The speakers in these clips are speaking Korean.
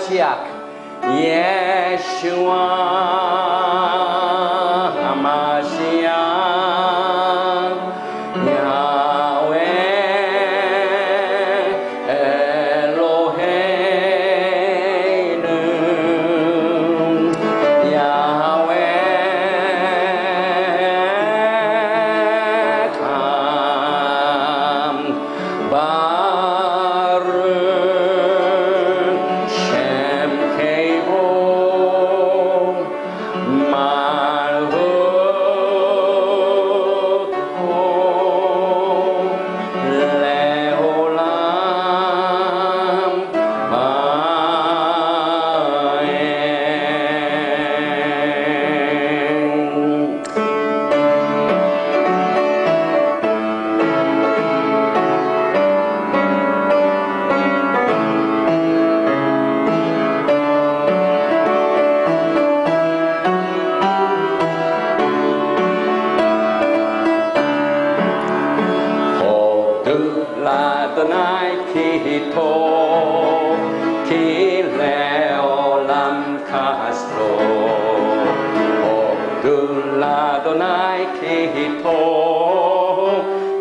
하마시약 예슈아 하마시약 야훼 엘로헤이는 야훼 Ladonai kito kileolam kasto Ladonai kito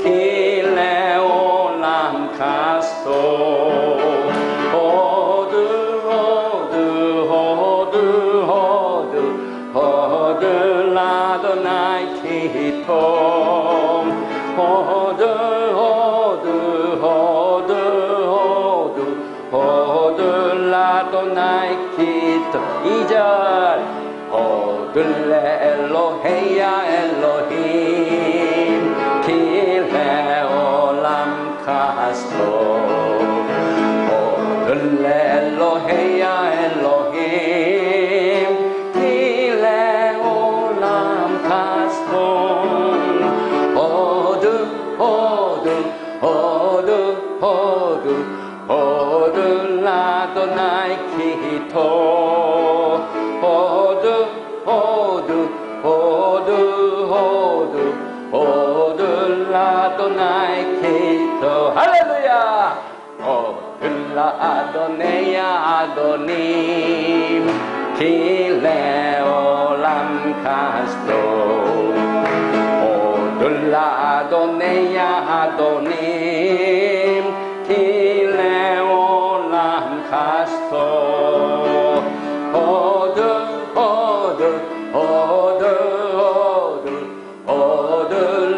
kileolam kasto Ladonai kito Ladonai kito 2절 호들레 엘로헤야 엘로힘 킬레올람 카스토 호들레 엘로헤야 엘로힘 킬레올람 카스토 Ladonai kito Ladonai kito 할렐루야 Ladoneya Adonim Kileolam kasto Ladoneya Adonim Kileolam kasto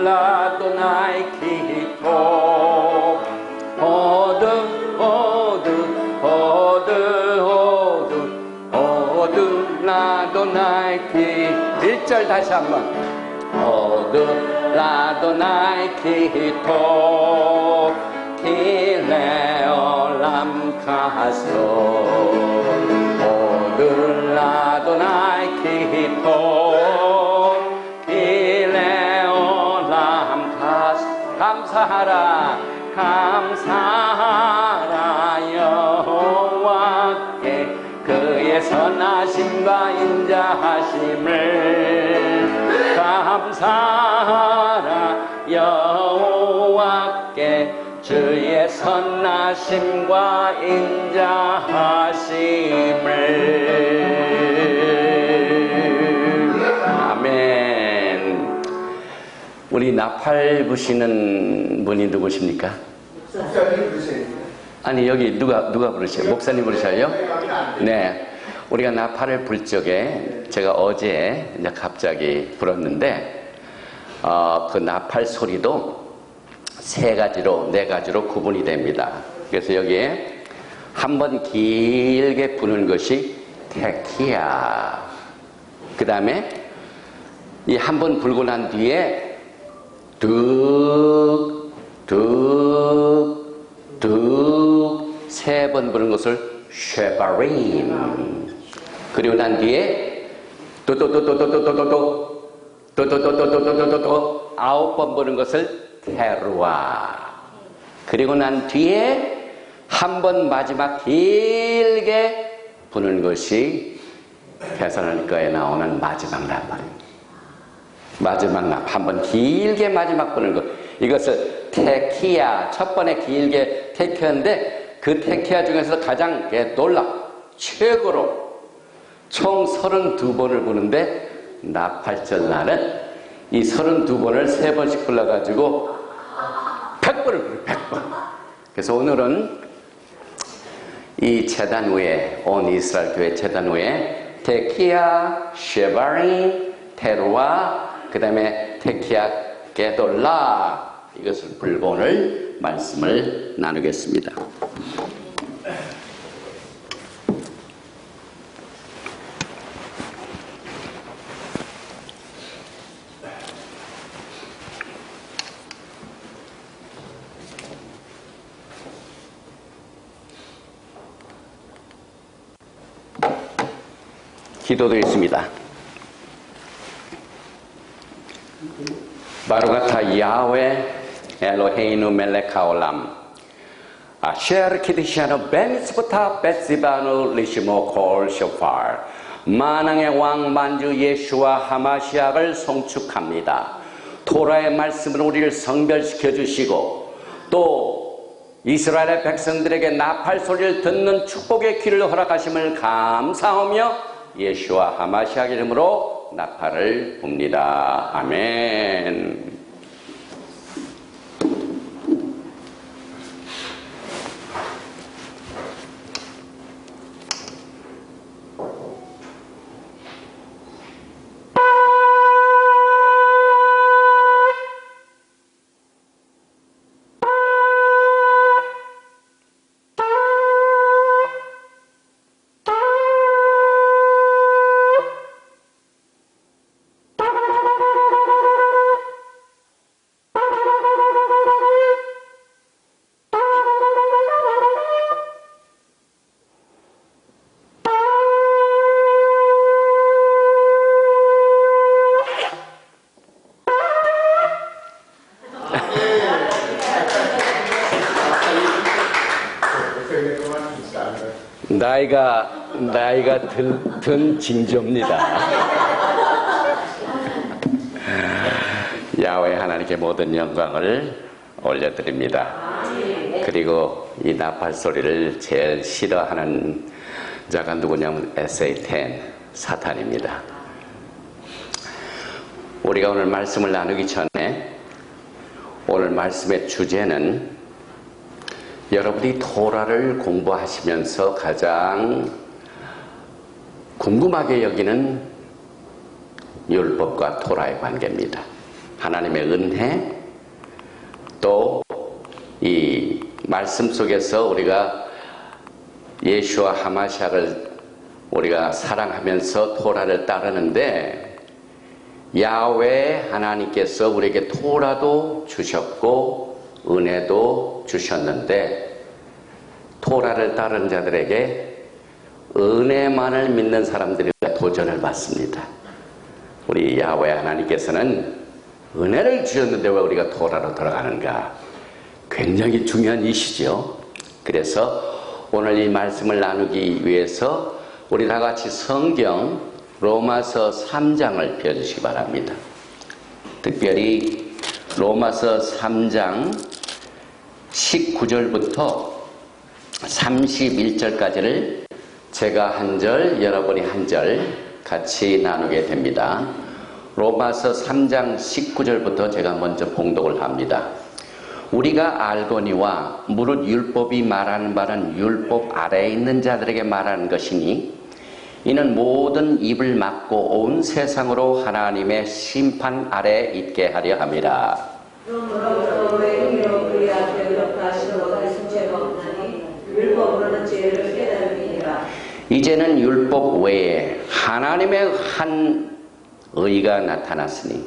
Ladonai kito Ladonai kito 1절 다시 한번 Ladonai kito kileolam kasto Ladonai kito kileolam kasto 감사하라 감사하라 여호와께 그의 선하심과 인자하심을 감사하라 여호와께 주의 선하심과 인자하심을 아멘. 우리 나팔 부시는 분이 누구십니까? 목사님 부르세요. 아니 여기 누가 부르셔요? 목사님 부르셔요? 네. 우리가 나팔을 불 적에 제가 어제 이제 갑자기 불었는데 그 나팔 소리도 3가지로 4가지로 구분이 됩니다. 그래서 여기에 한번 길게 부는 것이 테키야. 그 다음에 이 한 번 불고 난 뒤에 뚝 3번 부는 것을 쉐바림. 그리고 난 뒤에 또또또또또또또또 9번 부는 것을 테루아. 그리고 난 뒤에 한 번 마지막 길게 부는 것이 데살로니가에 나오는 마지막 나팔입니다. 마지막 나팔 한 번 길게 마지막 부는 것, 이것을 테키야, 첫 번에 길게 테키야인데 그 테키야 중에서 가장 최고로 총 32번을 부는데 나팔절 날은 이 32번을 3번씩 불러가지고 100번을 불러요. 100번. 그래서 오늘은 이 제단 위에, 온 이스라엘 교회 제단 위에 테키야, 쉐바린, 테루아, 그 다음에 테키야, 게돌라, 이것을 불고 오늘 말씀을 나누겠습니다. 기도드리겠습니다. 바루가타 야훼 엘로헤이누 멜렉 하올람 아셰르 키드시아노 벤스부타 베시바누 리시모 콜 쇼파르 만왕의 왕 만주 예수와 하마시아를 송축합니다. 토라의 말씀으로 우리를 성별시켜 주시고 또 이스라엘의 백성들에게 나팔 소리를 듣는 축복의 귀를 허락하심을 감사하며 예수와 하마시아 이름으로 나팔을 붑니다. 아멘. 나이가 든 징조입니다. 야훼 하나님께 모든 영광을 올려드립니다. 그리고 이 나팔 소리를 제일 싫어하는 자가 누구냐면 SA10 사탄입니다. 우리가 오늘 말씀을 나누기 전에 오늘 말씀의 주제는 여러분이 토라를 공부하시면서 가장 궁금하게 여기는 율법과 토라의 관계입니다. 하나님의 은혜, 또 이 말씀 속에서 우리가 예수와 하마시아를 우리가 사랑하면서 토라를 따르는데 야훼 하나님께서 우리에게 토라도 주셨고 은혜도 주셨는데 토라를 따르는 자들에게 은혜만을 믿는 사람들이 도전을 받습니다. 우리 야훼 하나님께서는 은혜를 주셨는데 왜 우리가 토라로 돌아가는가? 굉장히 중요한 이슈죠. 그래서 오늘 이 말씀을 나누기 위해서 우리 다 같이 성경 로마서 3장을 펴주시기 바랍니다. 특별히 로마서 3장 19절부터 31절까지를 제가 한 절, 여러분이 한 절 같이 나누게 됩니다. 로마서 3장 19절부터 제가 먼저 봉독을 합니다. 우리가 알거니와 무릇 율법이 말하는 바는 율법 아래에 있는 자들에게 말하는 것이니 이는 모든 입을 막고 온 세상으로 하나님의 심판 아래에 있게 하려 함이라. 그러므로 외국인으로 그리 앞에 의롭다하시는 것을 죄가 없나니 율법으로는 죄를 깨달음이니라. 이제는 율법 외에 하나님의 한 의가 나타났으니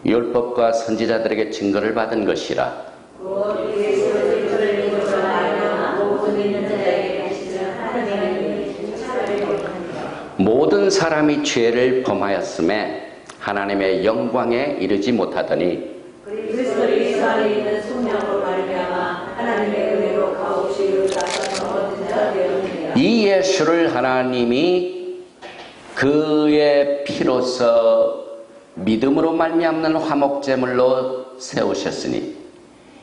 율법과 선지자들에게 증거를 받은 것이라. 곧 예수를 믿음으로 말하며 모든 믿는 자에게 하시는 하나님의 차별이 없느니라. 모든 사람이 죄를 범하였음에 하나님의 영광에 이르지 못하더니 그리스도 예수 안에 있는 성령으로 말미암아 하나님의 은혜로 값없이 이루다가 얻은 자 되었느니라. 이 예수를 하나님이 그의 피로서 믿음으로 말미암는 화목제물로 세우셨으니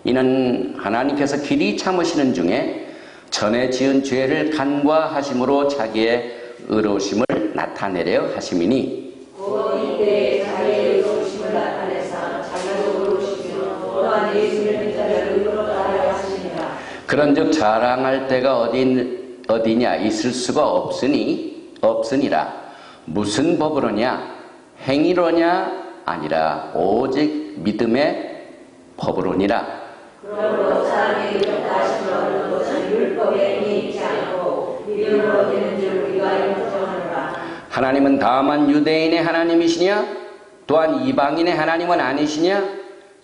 이는 하나님께서 길이 참으시는 중에 전에 지은 죄를 간과하심으로 자기의 의로우심을 나타내려 하심이니 곧 이때 자기의 의로우심을 나타내사 자기도 의로우시며 또한 예수를 믿는 자를 의롭다 하려 하시니라. 그런즉 자랑할 때가 어디냐 있을 수가 없으니라. 무슨 법으로냐 행위로냐 아니라 오직 믿음의 법으로니라. 그러므로 사람이 의롭다 하심을 얻는 것은 율법에 행위 있지 않고 믿음으로 되는 줄 우리가 인정하노라. 하나님은 다만 유대인의 하나님이시냐 또한 이방인의 하나님은 아니시냐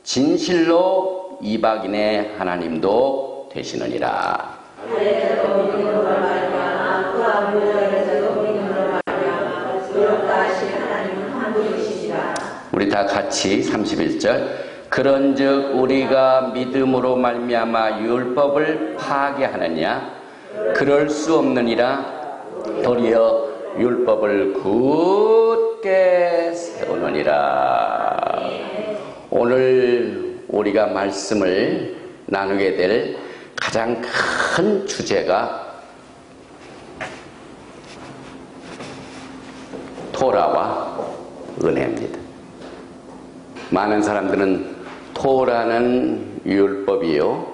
진실로 이방인의 하나님도 되시느니라. 할례자도 믿음으로 말미암아 또한 무자에서도 믿음으로 말미암아 의롭다 하신 하나님은 한 분이시니라. 우리 다 같이 31절 그런즉 우리가 믿음으로 말미암아 율법을 파괴하느냐 그럴 수 없느니라. 도리어 율법을 굳게 세우느니라. 오늘 우리가 말씀을 나누게 될 가장 큰 주제가 토라와 은혜입니다. 많은 사람들은 토라는 율법이요,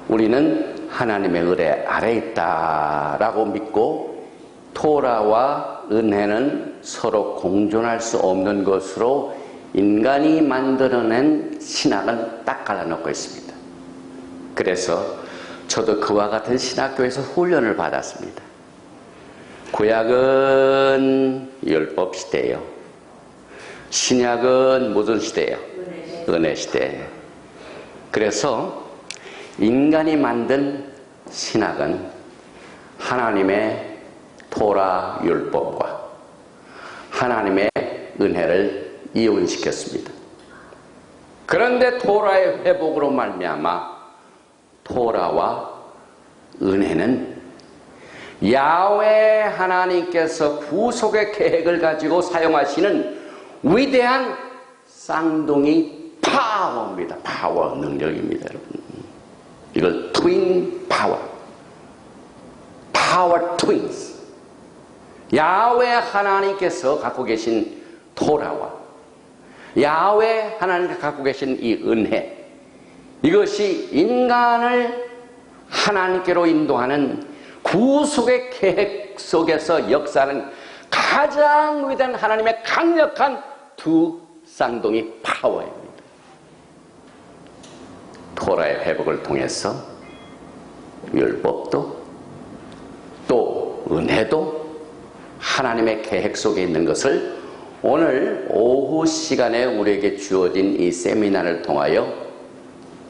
우리는 하나님의 은혜 아래에 있다라고 믿고 토라와 은혜는 서로 공존할 수 없는 것으로 인간이 만들어낸 신학은 딱 갈라놓고 있습니다. 그래서 저도 그와 같은 신학교에서 훈련을 받았습니다. 구약은 율법 시대예요. 신약은 무슨 시대예요? 은혜 시대. 그래서 인간이 만든 신학은 하나님의 토라 율법과 하나님의 은혜를 이혼시켰습니다. 그런데 토라의 회복으로 말미암아 토라와 은혜는 야훼 하나님께서 구속의 계획을 가지고 사용하시는 위대한 쌍둥이 파워입니다. 파워, 능력입니다, 여러분. 이걸 트윈 파워, 파워 트윈스. 야훼 하나님께서 갖고 계신 토라와 야훼 하나님께서 갖고 계신 이 은혜, 이것이 인간을 하나님께로 인도하는 구속의 계획 속에서 역사하는 가장 위대한 하나님의 강력한 두 쌍둥이 파워입니다. 토라의 회복을 통해서 율법도 또 은혜도 하나님의 계획 속에 있는 것을 오늘 오후 시간에 우리에게 주어진 이 세미나를 통하여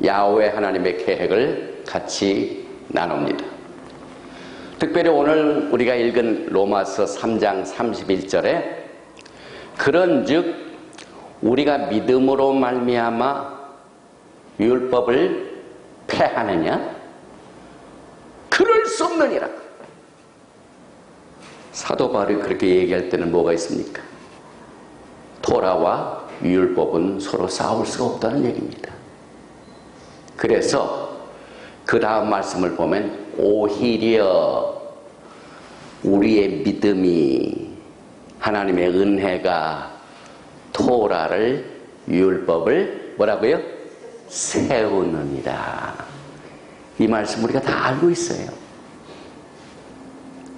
야훼 하나님의 계획을 같이 나눕니다. 특별히 오늘 우리가 읽은 로마서 3장 31절에 그런즉 우리가 믿음으로 말미암아 율법을 폐하느냐? 그럴 수 없느니라. 사도 바울이 그렇게 얘기할 때는 뭐가 있습니까? 토라와 율법은 서로 싸울 수가 없다는 얘기입니다. 그래서 그 다음 말씀을 보면 오히려 우리의 믿음이, 하나님의 은혜가 토라를, 율법을 뭐라고요? 세우느니라. 이 말씀 우리가 다 알고 있어요.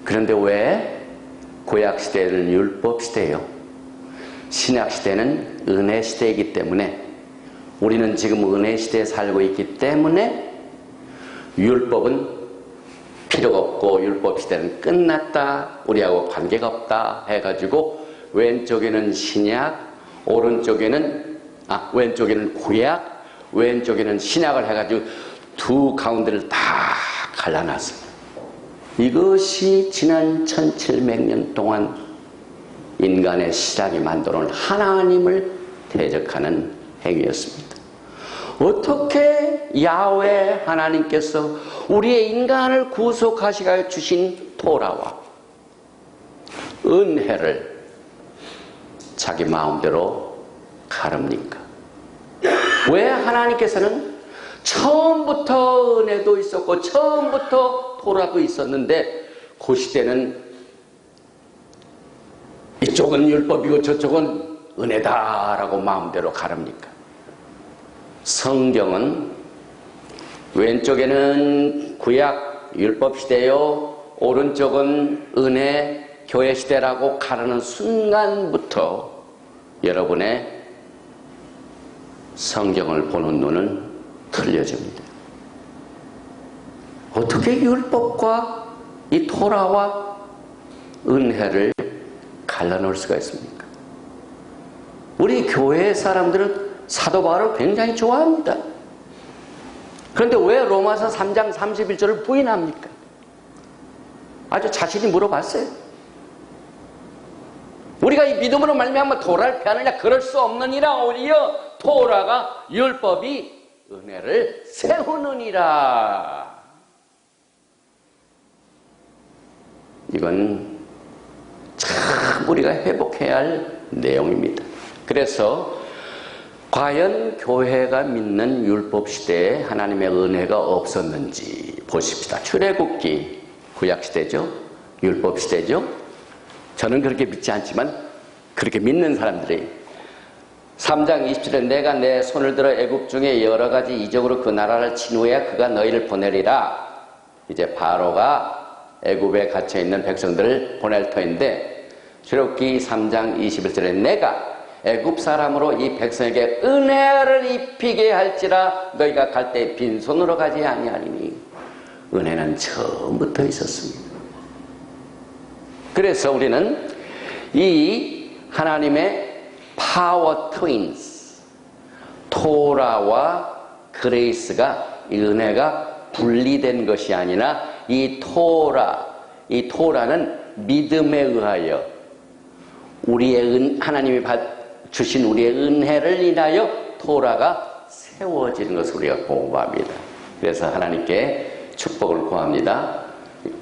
그런데 왜 구약시대는 율법시대예요, 신약시대는 은혜시대이기 때문에, 우리는 지금 은혜시대에 살고 있기 때문에 율법은 필요가 없고 율법시대는 끝났다, 우리하고 관계가 없다 해가지고 왼쪽에는 신약, 왼쪽에는 구약, 왼쪽에는 신약을 해가지고 두 가운데를 다 갈라놨습니다. 이것이 지난 1700년 동안 인간의 시작이 만들어온 하나님을 대적하는 행위였습니다. 어떻게 야훼 하나님께서 우리의 인간을 구속하시고 주신 토라와 은혜를 자기 마음대로 가릅니까? 왜 하나님께서는 처음부터 은혜도 있었고 처음부터 토라도 있었는데 그 시대는 이쪽은 율법이고 저쪽은 은혜다라고 마음대로 가릅니까? 성경은 왼쪽에는 구약 율법 시대요, 오른쪽은 은혜 교회 시대라고 가르는 순간부터 여러분의 성경을 보는 눈은 틀려집니다. 어떻게 율법과 이 토라와 은혜를 갈라놓을 수가 있습니까? 우리 교회 사람들은 사도 바울을 굉장히 좋아합니다. 그런데 왜 로마서 3장 31절을 부인합니까? 아주 자신이 물어봤어요. 우리가 이 믿음으로 말미암아 토라를 피하느냐? 그럴 수 없느니라. 오히려 토라가 율법이 은혜를 세우느니라. 이건 참 우리가 회복해야 할 내용입니다. 그래서 과연 교회가 믿는 율법 시대에 하나님의 은혜가 없었는지 보십시다. 출애굽기 구약 시대죠. 율법 시대죠. 저는 그렇게 믿지 않지만 그렇게 믿는 사람들이 3장 27절 내가 내 손을 들어 애굽 중에 여러 가지 이적으로 그 나라를 친 후에 그가 너희를 보내리라. 이제 바로가 애굽에 갇혀있는 백성들을 보낼 터인데 출애굽기 3장 21절에 내가 애굽 사람으로 이 백성에게 은혜를 입히게 할지라 너희가 갈 때 빈손으로 가지 아니하리니 은혜는 처음부터 있었습니다. 그래서 우리는 이 하나님의 파워 트윈스 토라와 그레이스가 이 은혜가 분리된 것이 아니라 이 토라는 믿음에 의하여 우리의 하나님이 주신 우리의 은혜를 인하여 토라가 세워지는 것을 우리가 공부합니다. 그래서 하나님께 축복을 구합니다.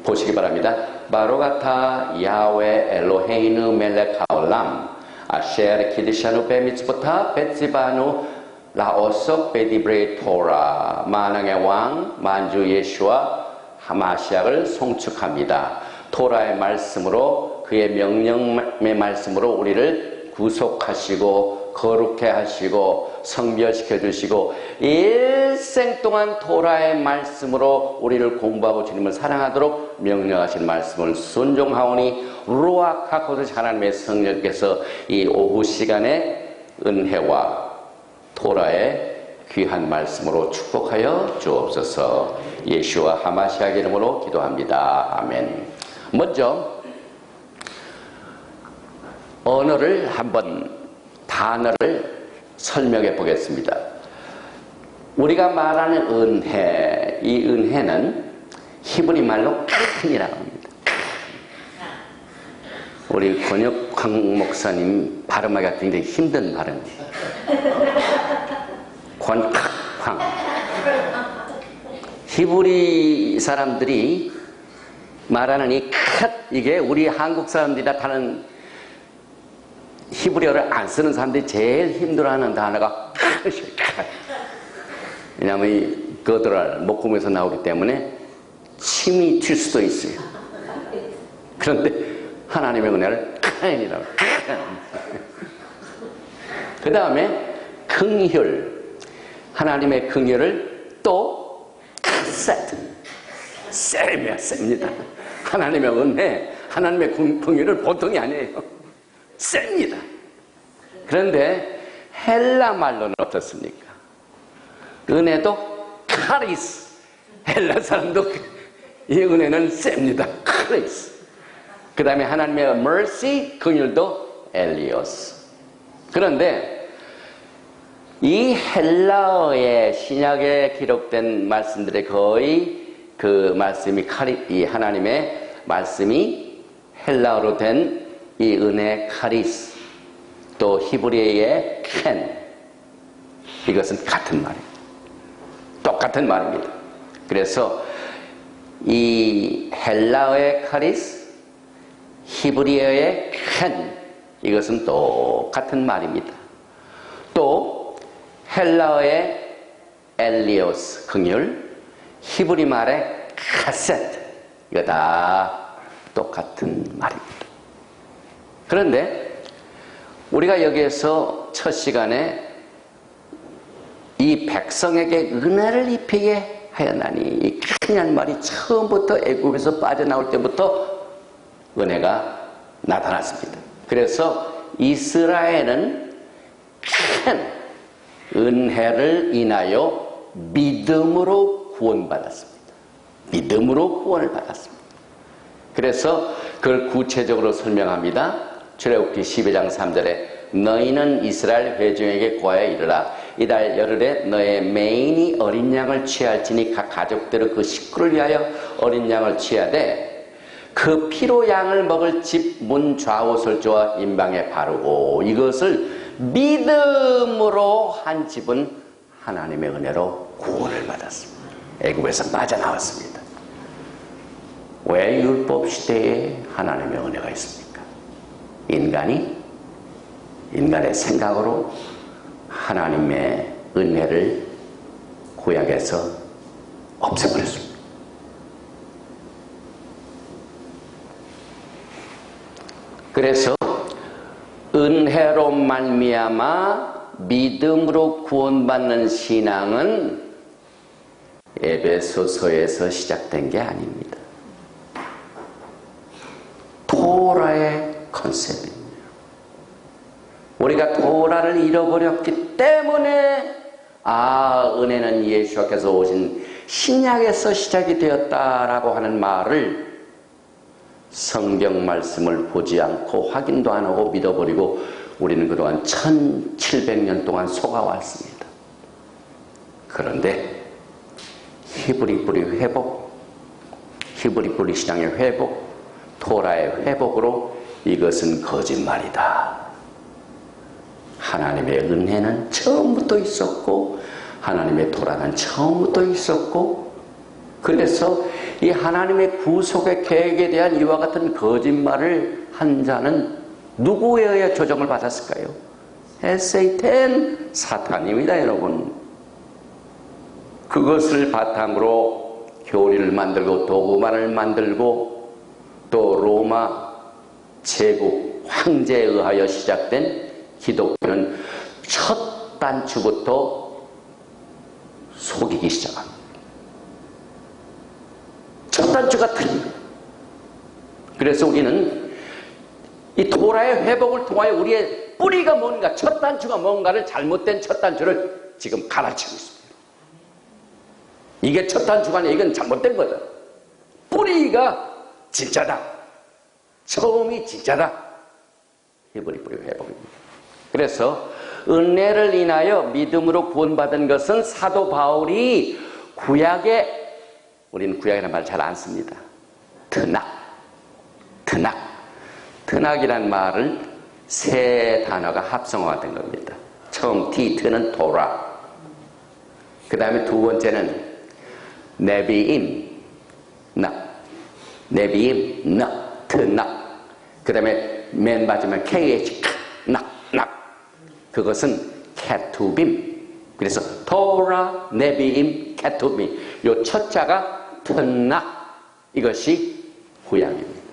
보시기 바랍니다. 바로가타 야훼 엘로헤이누 멜렉 하올람 아셰르 키드샤누 베미츠보타 베츠바누 라오속 베디브레 토라 만왕의 왕 만주 예수와 하마시약을 송축합니다. 토라의 말씀으로 그의 명령의 말씀으로 우리를 구속하시고 거룩해 하시고 성별시켜 주시고 일생 동안 토라의 말씀으로 우리를 공부하고 주님을 사랑하도록 명령하신 말씀을 순종하오니 루ach 하코드 하나님의 성령께서 이 오후 시간에 은혜와 토라의 귀한 말씀으로 축복하여 주옵소서. 예수와 하마시아의 이름으로 기도합니다. 아멘. 먼저 언어를 한번 단어를 설명해 보겠습니다. 우리가 말하는 은혜, 이 은혜는 히브리 말로 칸이라고 합니다. 우리 권혁황 목사님 발음하기가 굉장히 힘든 발음이에요. 권황. 히브리 사람들이 말하는 이 컷, 이게 우리 한국 사람들이나 다른 히브리어를 안 쓰는 사람들이 제일 힘들어하는 단어가 컷이에요. 왜냐하면 이 거드랄 목구멍에서 나오기 때문에 침이 튈 수도 있어요. 그런데 하나님의 은혜를 컷이라고. 그 다음에 긍휼, 하나님의 긍휼을 또 세트, 셉니다. 하나님의 은혜, 하나님의 긍휼을 보통이 아니에요. 셉니다. 그런데 헬라 말로는 어떻습니까? 은혜도 카리스. 헬라 사람도 이 은혜는 셉니다. 카리스. 그 다음에 하나님의 mercy, 긍휼도 엘리오스. 그런데 이 헬라어의 신약에 기록된 말씀들의 거의 그 말씀이 이 하나님의 말씀이 헬라어로 된 이 은혜 카리스, 또 히브리어의 켄, 이것은 같은 말입니다. 똑같은 말입니다. 그래서 이 헬라어의 카리스, 히브리어의 켄, 이것은 똑같은 말입니다. 또 헬라어의 엘리오스 긍휼, 히브리 말의 카세트, 이거 다 똑같은 말입니다. 그런데 우리가 여기에서 첫 시간에 이 백성에게 은혜를 입히게 하였나니, 이 큰 말이 처음부터 애굽에서 빠져나올 때부터 은혜가 나타났습니다. 그래서 이스라엘은 큰 은혜를 인하여 믿음으로 구원받았습니다. 믿음으로 구원을 받았습니다. 그래서 그걸 구체적으로 설명합니다. 출애굽기 12장 3절에 너희는 이스라엘 회중에게 고하여 이르라. 이달 열흘에 너의 매인이 어린 양을 취할지니 각 가족대로 그 식구를 위하여 어린 양을 취하되 그 피로 양을 먹을 집 문 좌우설조와 임방에 바르고 이것을 믿음으로 한 집은 하나님의 은혜로 구원을 받았습니다. 애굽에서 빠져나왔습니다. 왜 율법 시대에 하나님의 은혜가 있습니까? 인간의 생각으로 하나님의 은혜를 구약에서 없애버렸습니다. 그래서 은혜로 말미암아 믿음으로 구원받는 신앙은 에베소서에서 시작된 게 아닙니다. 토라의 컨셉입니다. 우리가 토라를 잃어버렸기 때문에 은혜는 예수께서 오신 신약에서 시작이 되었다라고 하는 말을 성경 말씀을 보지 않고 확인도 안 하고 믿어버리고 우리는 그동안 1700년 동안 속아왔습니다. 그런데 히브리 뿌리 회복, 히브리 뿌리 신앙의 회복, 토라의 회복으로 이것은 거짓말이다. 하나님의 은혜는 처음부터 있었고 하나님의 토라는 처음부터 있었고, 그래서 이 하나님의 구속의 계획에 대한 이와 같은 거짓말을 한 자는 누구에 의해 조정을 받았을까요? 세이탄, 사탄입니다, 여러분. 그것을 바탕으로 교리를 만들고 도구만을 만들고 또 로마 제국 황제에 의하여 시작된 기독교는 첫 단추부터 속이기 시작합니다. 첫 단추가 틀립니다. 그래서 우리는 이 토라의 회복을 통하여 우리의 뿌리가 뭔가, 첫 단추가 뭔가를, 잘못된 첫 단추를 지금 갈아치고 있습니다. 이게 첫 단추가 아니라 이건 잘못된 거다. 뿌리가 진짜다. 처음이 진짜다. 히브리 뿌리 회복입니다. 그래서 은혜를 인하여 믿음으로 구원받은 것은 사도 바울이 우리는 구약이라는 말 잘 안 씁니다. 트낙이라는 말을 세 단어가 합성화된 겁니다. 처음 T는 토라, 그 다음에 두 번째는 네비임, 트낙, 그 다음에 맨 마지막에 KH, 낙. 그것은 케투빔. 그래서 토라, 네비임, 케투빔. 요 첫 자가 트낙. 이것이 구약입니다.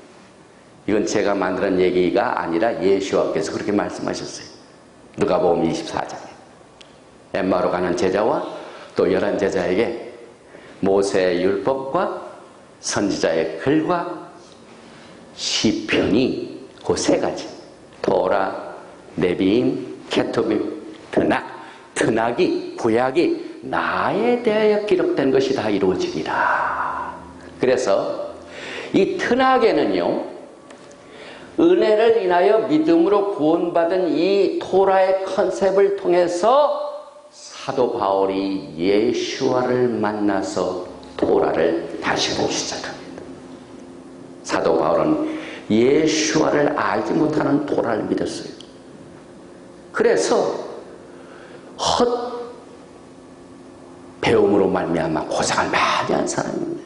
이건 제가 만드는 얘기가 아니라 예수께서 그렇게 말씀하셨어요. 누가복음 24장에 엠마오로 가는 제자와 또 11제자에게 모세의 율법과 선지자의 글과 시편이 그 세 가지, 토라, 네비임, 케투빔, 트낙이, 구약이 나에 대하여 기록된 것이 다 이루어지리라. 그래서 이 트낙에는요, 은혜를 인하여 믿음으로 구원받은 이 토라의 컨셉을 통해서 사도 바울이 예수와를 만나서 토라를 다시 보기 시작합니다. 사도 바울은 예수와를 알지 못하는 토라를 믿었어요. 그래서 헛 배움으로 말미암아 고생을 많이 한 사람입니다.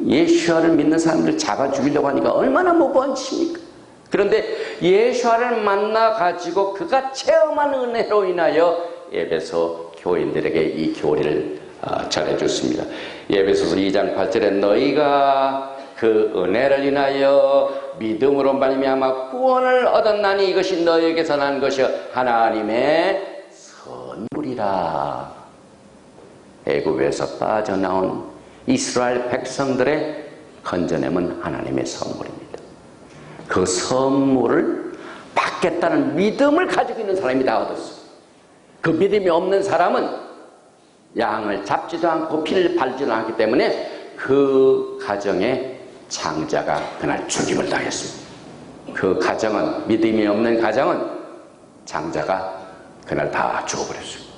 예수와를 믿는 사람들을 잡아 죽이려고 하니까 얼마나 무번칩니까? 그런데 예수와를 만나 가지고 그가 체험한 은혜로 인하여 에베소 교인들에게 이 교리를 전해줬습니다. 에베소서 2장 8절에 너희가 그 은혜를 인하여 믿음으로 말미암아 구원을 얻었나니 이것이 너희에게서 난 것이 하나님의 선물이라. 애굽에서 빠져나온 이스라엘 백성들의 건져냄은 하나님의 선물입니다. 그 선물을 받겠다는 믿음을 가지고 있는 사람이 다 얻었어요. 그 믿음이 없는 사람은 양을 잡지도 않고 피를 발지도 않기 때문에 그 가정의 장자가 그날 죽임을 당했습니다. 그 가정은, 믿음이 없는 가정은 장자가 그날 다 죽어버렸습니다.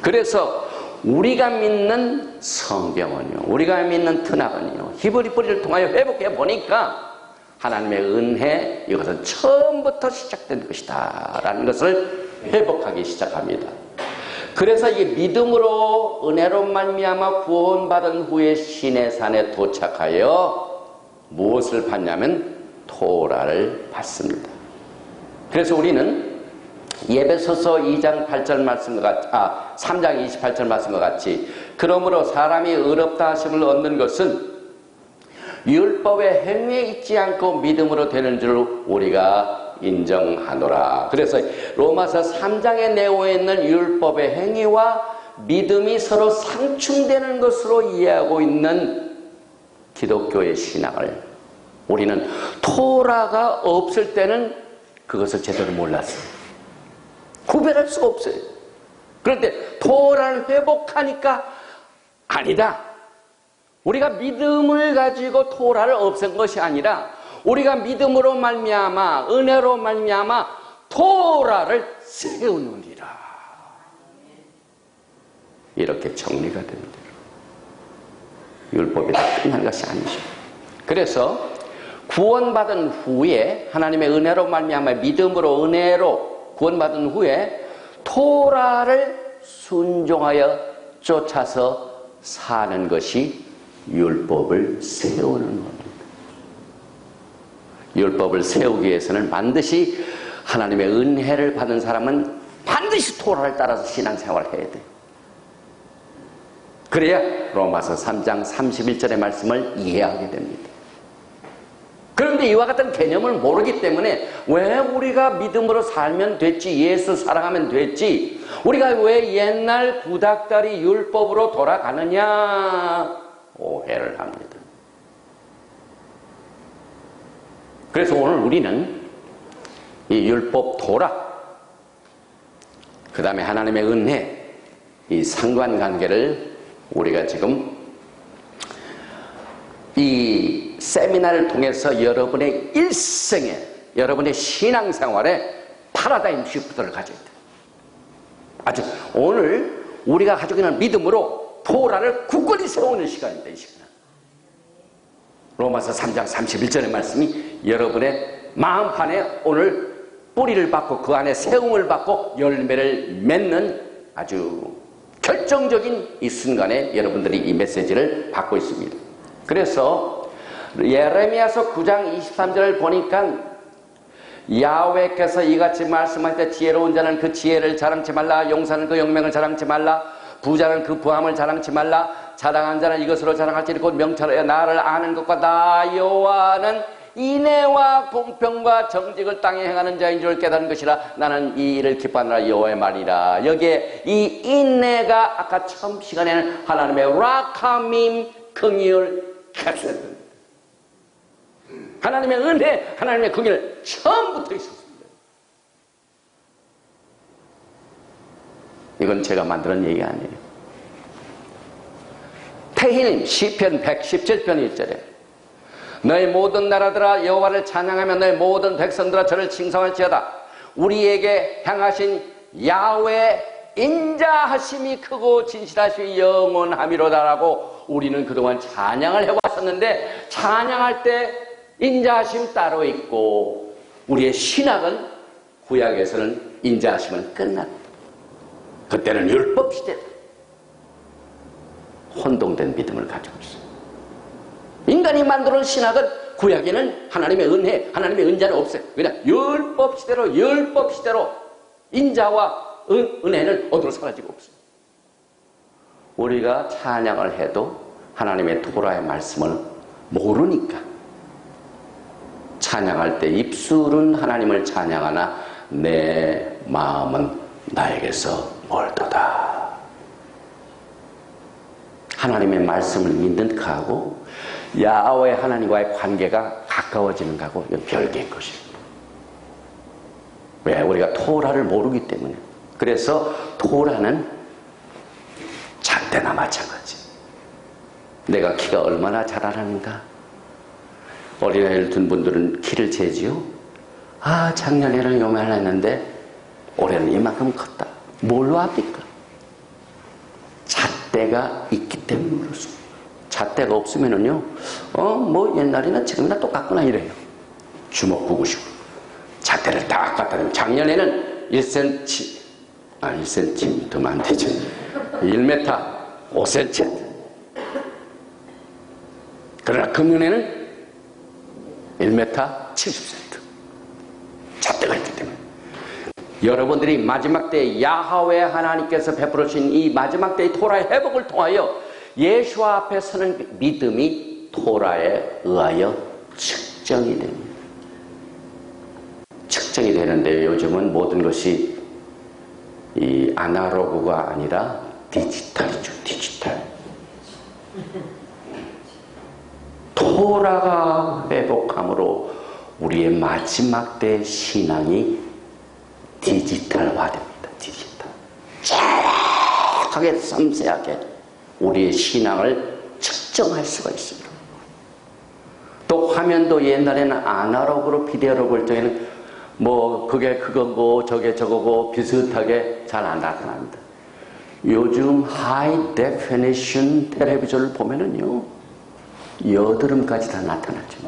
그래서 우리가 믿는 성경은요, 우리가 믿는 tân約은요, 히브리 뿌리를 통하여 회복해 보니까 하나님의 은혜, 이것은 처음부터 시작된 것이다 라는 것을 회복하기 시작합니다. 그래서 이 믿음으로 은혜로 말미암아 구원받은 후에 시내산에 도착하여 무엇을 받냐면 토라를 받습니다. 그래서 우리는 에베소서 2장 8절 말씀과 같이, 3장 28절 말씀과 같이 그러므로 사람이 의롭다 하심을 얻는 것은 율법의 행위에 있지 않고 믿음으로 되는 줄 우리가 인정하노라. 그래서 로마서 3장에 내어 있는 율법의 행위와 믿음이 서로 상충되는 것으로 이해하고 있는 기독교의 신앙을 우리는 토라가 없을 때는 그것을 제대로 몰랐어요. 구별할 수가 없어요. 그런데 토라를 회복하니까 아니다. 우리가 믿음을 가지고 토라를 없앤 것이 아니라 우리가 믿음으로 말미암아 은혜로 말미암아 토라를 세우느니라. 이렇게 정리가 됩니다. 율법이 다 끝난 것이 아니죠. 그래서 구원받은 후에 하나님의 은혜로 말미암아 믿음으로 은혜로 구원받은 후에 토라를 순종하여 쫓아서 사는 것이 율법을 세우는 겁니다. 율법을 세우기 위해서는 반드시 하나님의 은혜를 받은 사람은 반드시 토라를 따라서 신앙생활을 해야 돼요. 그래야 로마서 3장 31절의 말씀을 이해하게 됩니다. 그런데 이와 같은 개념을 모르기 때문에 왜 우리가 믿음으로 살면 됐지, 예수 사랑하면 됐지, 우리가 왜 옛날 구닥다리 율법으로 돌아가느냐 오해를 합니다. 그래서 오늘 우리는 이 율법 토라, 그 다음에 하나님의 은혜, 이 상관관계를 우리가 지금 이 세미나를 통해서 여러분의 일생에, 여러분의 신앙생활에 파라다임 시프트를 가져야 돼요. 아주 오늘 우리가 가지고 있는 믿음으로 토라를 굳건히 세우는 시간입니다. 이 시간은 로마서 3장 31절의 말씀이 여러분의 마음판에 오늘 뿌리를 받고 그 안에 세움을 받고 열매를 맺는 아주 결정적인 이 순간에 여러분들이 이 메시지를 받고 있습니다. 그래서 예레미야서 9장 23절을 보니까 야훼께서 이같이 말씀할 때 지혜로운 자는 그 지혜를 자랑치 말라, 용사는 그 용맹을 자랑치 말라, 부자는 그 부함을 자랑치 말라, 자랑한 자는 이것으로 자랑할지니 곧 명철하여 나를 아는 것과 나 여호와는 인애와 공평과 정직을 땅에 행하는 자인 줄 깨달은 것이라. 나는 이 일을 기뻐하노라. 여호와의 말이라. 여기에 이 인애가 아까 처음 시간에는 하나님의 라카밈, 긍휼, 캐슬, 하나님의 은혜, 하나님의 긍휼 처음부터 있었습니다. 이건 제가 만드는 얘기 아니에요. 태힐 시편 117편 1절에 너희 모든 나라들아 여호와를 찬양하며 너희 모든 백성들아 저를 칭송할지어다. 우리에게 향하신 야훼 인자하심이 크고 진실하심이 영원함이로다라고 우리는 그동안 찬양을 해왔었는데, 찬양할 때 인자하심 따로 있고 우리의 신학은 구약에서는 인자하심은 끝났다. 그때는 율법 시대다. 혼동된 믿음을 가지고 있어요. 인간이 만들어온 신학은 구약에는 하나님의 은혜, 하나님의 은자는 없어요. 그냥 율법 시대로 인자와 은혜는 어디로 사라지고 없어요. 우리가 찬양을 해도 하나님의 토라의 말씀을 모르니까 찬양할 때 입술은 하나님을 찬양하나 내 마음은 나에게서 멀도다. 하나님의 말씀을 믿는 거하고 야훼 하나님과의 관계가 가까워지는 거하고 이건 별개인 것이에요. 왜? 우리가 토라를 모르기 때문에. 그래서 토라는 잣대나 마찬가지. 내가 키가 얼마나 자라는가. 어린아이를 둔 분들은 키를 재지요. 아, 작년에는 요만했는데 올해는 이만큼 컸다. 뭘로 합니까? 잣대가 있기 때문에 그렇습니다. 잣대가 없으면은요, 뭐 옛날이나 지금이나 똑같구나 이래요. 주먹구구식으로. 잣대를 딱 갖다 대면 작년에는 1cm면 안 되죠. 1m 5cm. 그러나 금년에는 1m 70cm. 잣대가 있기 때문에. 여러분들이 마지막 때 야훼 하나님께서 베풀으신 이 마지막 때의 토라의 회복을 통하여 예수와 앞에 서는 믿음이 토라에 의하여 측정이 됩니다. 측정이 되는데 요즘은 모든 것이 이 아날로그가 아니라 디지털이죠. 디지털. 토라가 회복함으로 우리의 마지막 때 신앙이 디지털화됩니다. 디지털. 정확하게 섬세하게 우리의 신앙을 측정할 수가 있습니다. 또 화면도 옛날에는 아날로그로 비디오로 볼 때에는 뭐 그게 그거고 저게 저거고 비슷하게 잘 안 나타납니다. 요즘 하이 데피니션 텔레비전을 보면은요 여드름까지 다 나타나죠.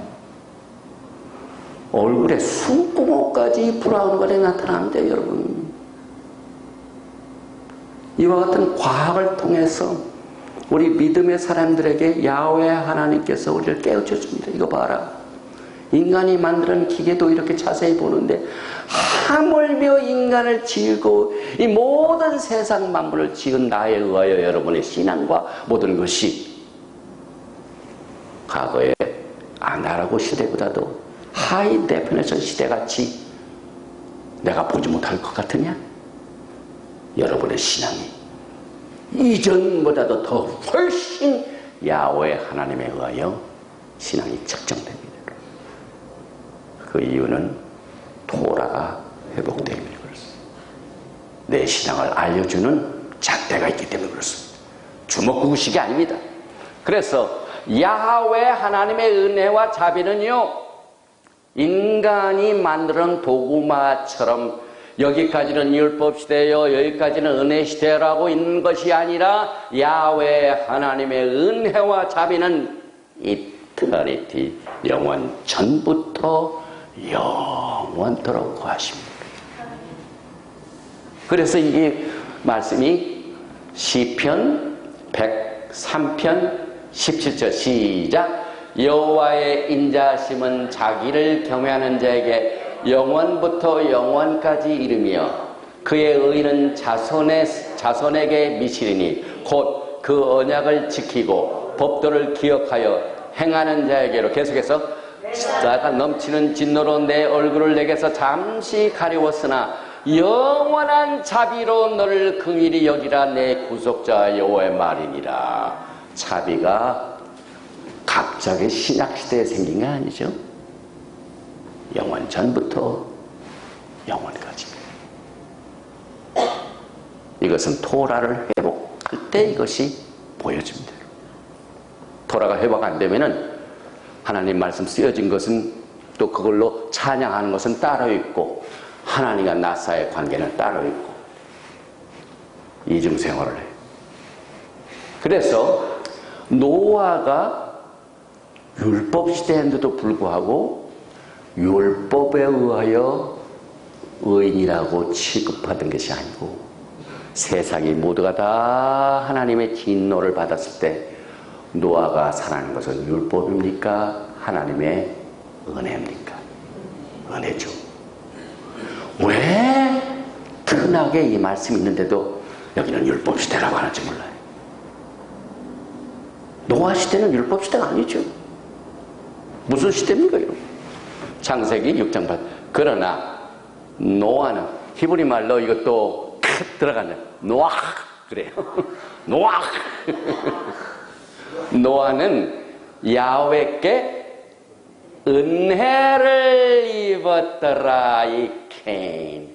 얼굴에 숨구멍까지 브라운관이 나타나는데 여러분, 이와 같은 과학을 통해서 우리 믿음의 사람들에게 야훼 하나님께서 우리를 깨우쳐 줍니다. 이거 봐라. 인간이 만드는 기계도 이렇게 자세히 보는데 하물며 인간을 지고 이 모든 세상 만물을 지은 나에 의하여 여러분의 신앙과 모든 것이 과거의 아날로그 시대보다도 하이 데피니션 시대같이 내가 보지 못할 것 같으냐? 여러분의 신앙이 이전보다도 더 훨씬 야훼 하나님에 의하여 신앙이 측정됩니다. 그 이유는 토라가 회복되기 때문에 그렇습니다. 내 신앙을 알려주는 잣대가 있기 때문에 그렇습니다. 주먹구구식이 아닙니다. 그래서 야훼 하나님의 은혜와 자비는요, 인간이 만드는 도구마처럼 여기까지는 율법시대요, 여기까지는 은혜시대라고 있는 것이 아니라 야훼 하나님의 은혜와 자비는 이터니티, 영원 전부터 영원토록 거하십니다. 그래서 이 말씀이 시편 103편 17절 시작. 여호와의 인자하심은 자기를 경외하는 자에게 영원부터 영원까지 이르며 그의 의는 자손에게 미치리니 곧 그 언약을 지키고 법도를 기억하여 행하는 자에게로. 계속해서 나가 넘치는 진노로 내 얼굴을 내게서 잠시 가리웠으나 영원한 자비로 너를 긍휼히 여기라. 내 구속자 여호와의 말이니라. 자비가 갑자기 신약시대에 생긴 게 아니죠. 영원 전부터 영원까지. 이것은 토라를 회복할 때 이것이 보여집니다. 토라가 회복 안 되면은 하나님 말씀 쓰여진 것은 또 그걸로 찬양하는 것은 따로 있고 하나님과 나 사이의 관계는 따로 있고 이중생활을 해요. 그래서 노아가 율법 시대인데도 불구하고 율법에 의하여 의인이라고 취급하던 것이 아니고 세상이 모두가 다 하나님의 진노를 받았을 때 노아가 살아가는 것은 율법입니까? 하나님의 은혜입니까? 은혜죠. 왜 흔하게 이 말씀이 있는데도 여기는 율법 시대라고 하는지 몰라요. 노아 시대는 율법 시대가 아니죠. 무슨 시대입니까? 이거? 창세기 6장 8. 그러나 노아는 히브리 말로 이것도 들어가냐. 노아 그래요. 노아. 노아는 야훼께 은혜를 입었더라. 이 케인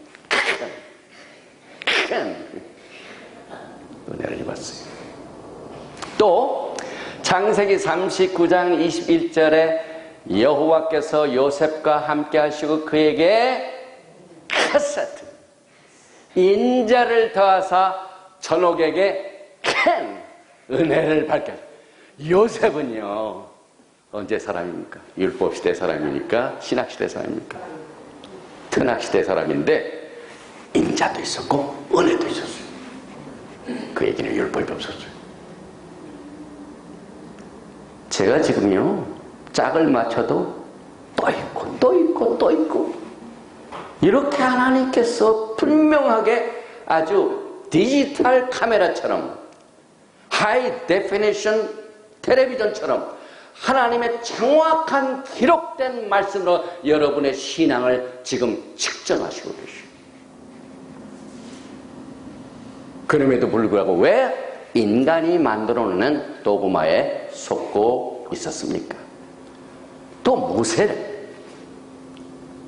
큰 은혜를 입었어요. 또 창세기 39장 21절에 여호와께서 요셉과 함께 하시고 그에게 카사트 인자를 더하사 전옥에게 큰 은혜를 밝혀. 요셉은요 언제 사람입니까? 율법시대 사람이니까 신학시대 사람입니까? tân 학시대 사람인데 인자도 있었고 은혜도 있었어요. 그 얘기는 율법이 없었어요. 제가 지금요 짝을 맞춰도 또 있고 또 있고 또 있고 이렇게 하나님께서 분명하게 아주 디지털 카메라처럼 하이 데피니션 텔레비전처럼 하나님의 정확한 기록된 말씀으로 여러분의 신앙을 지금 측정하시고 계시오. 그럼에도 불구하고 왜 인간이 만들어놓는 도구마에 속고 있었습니까? 또 모세를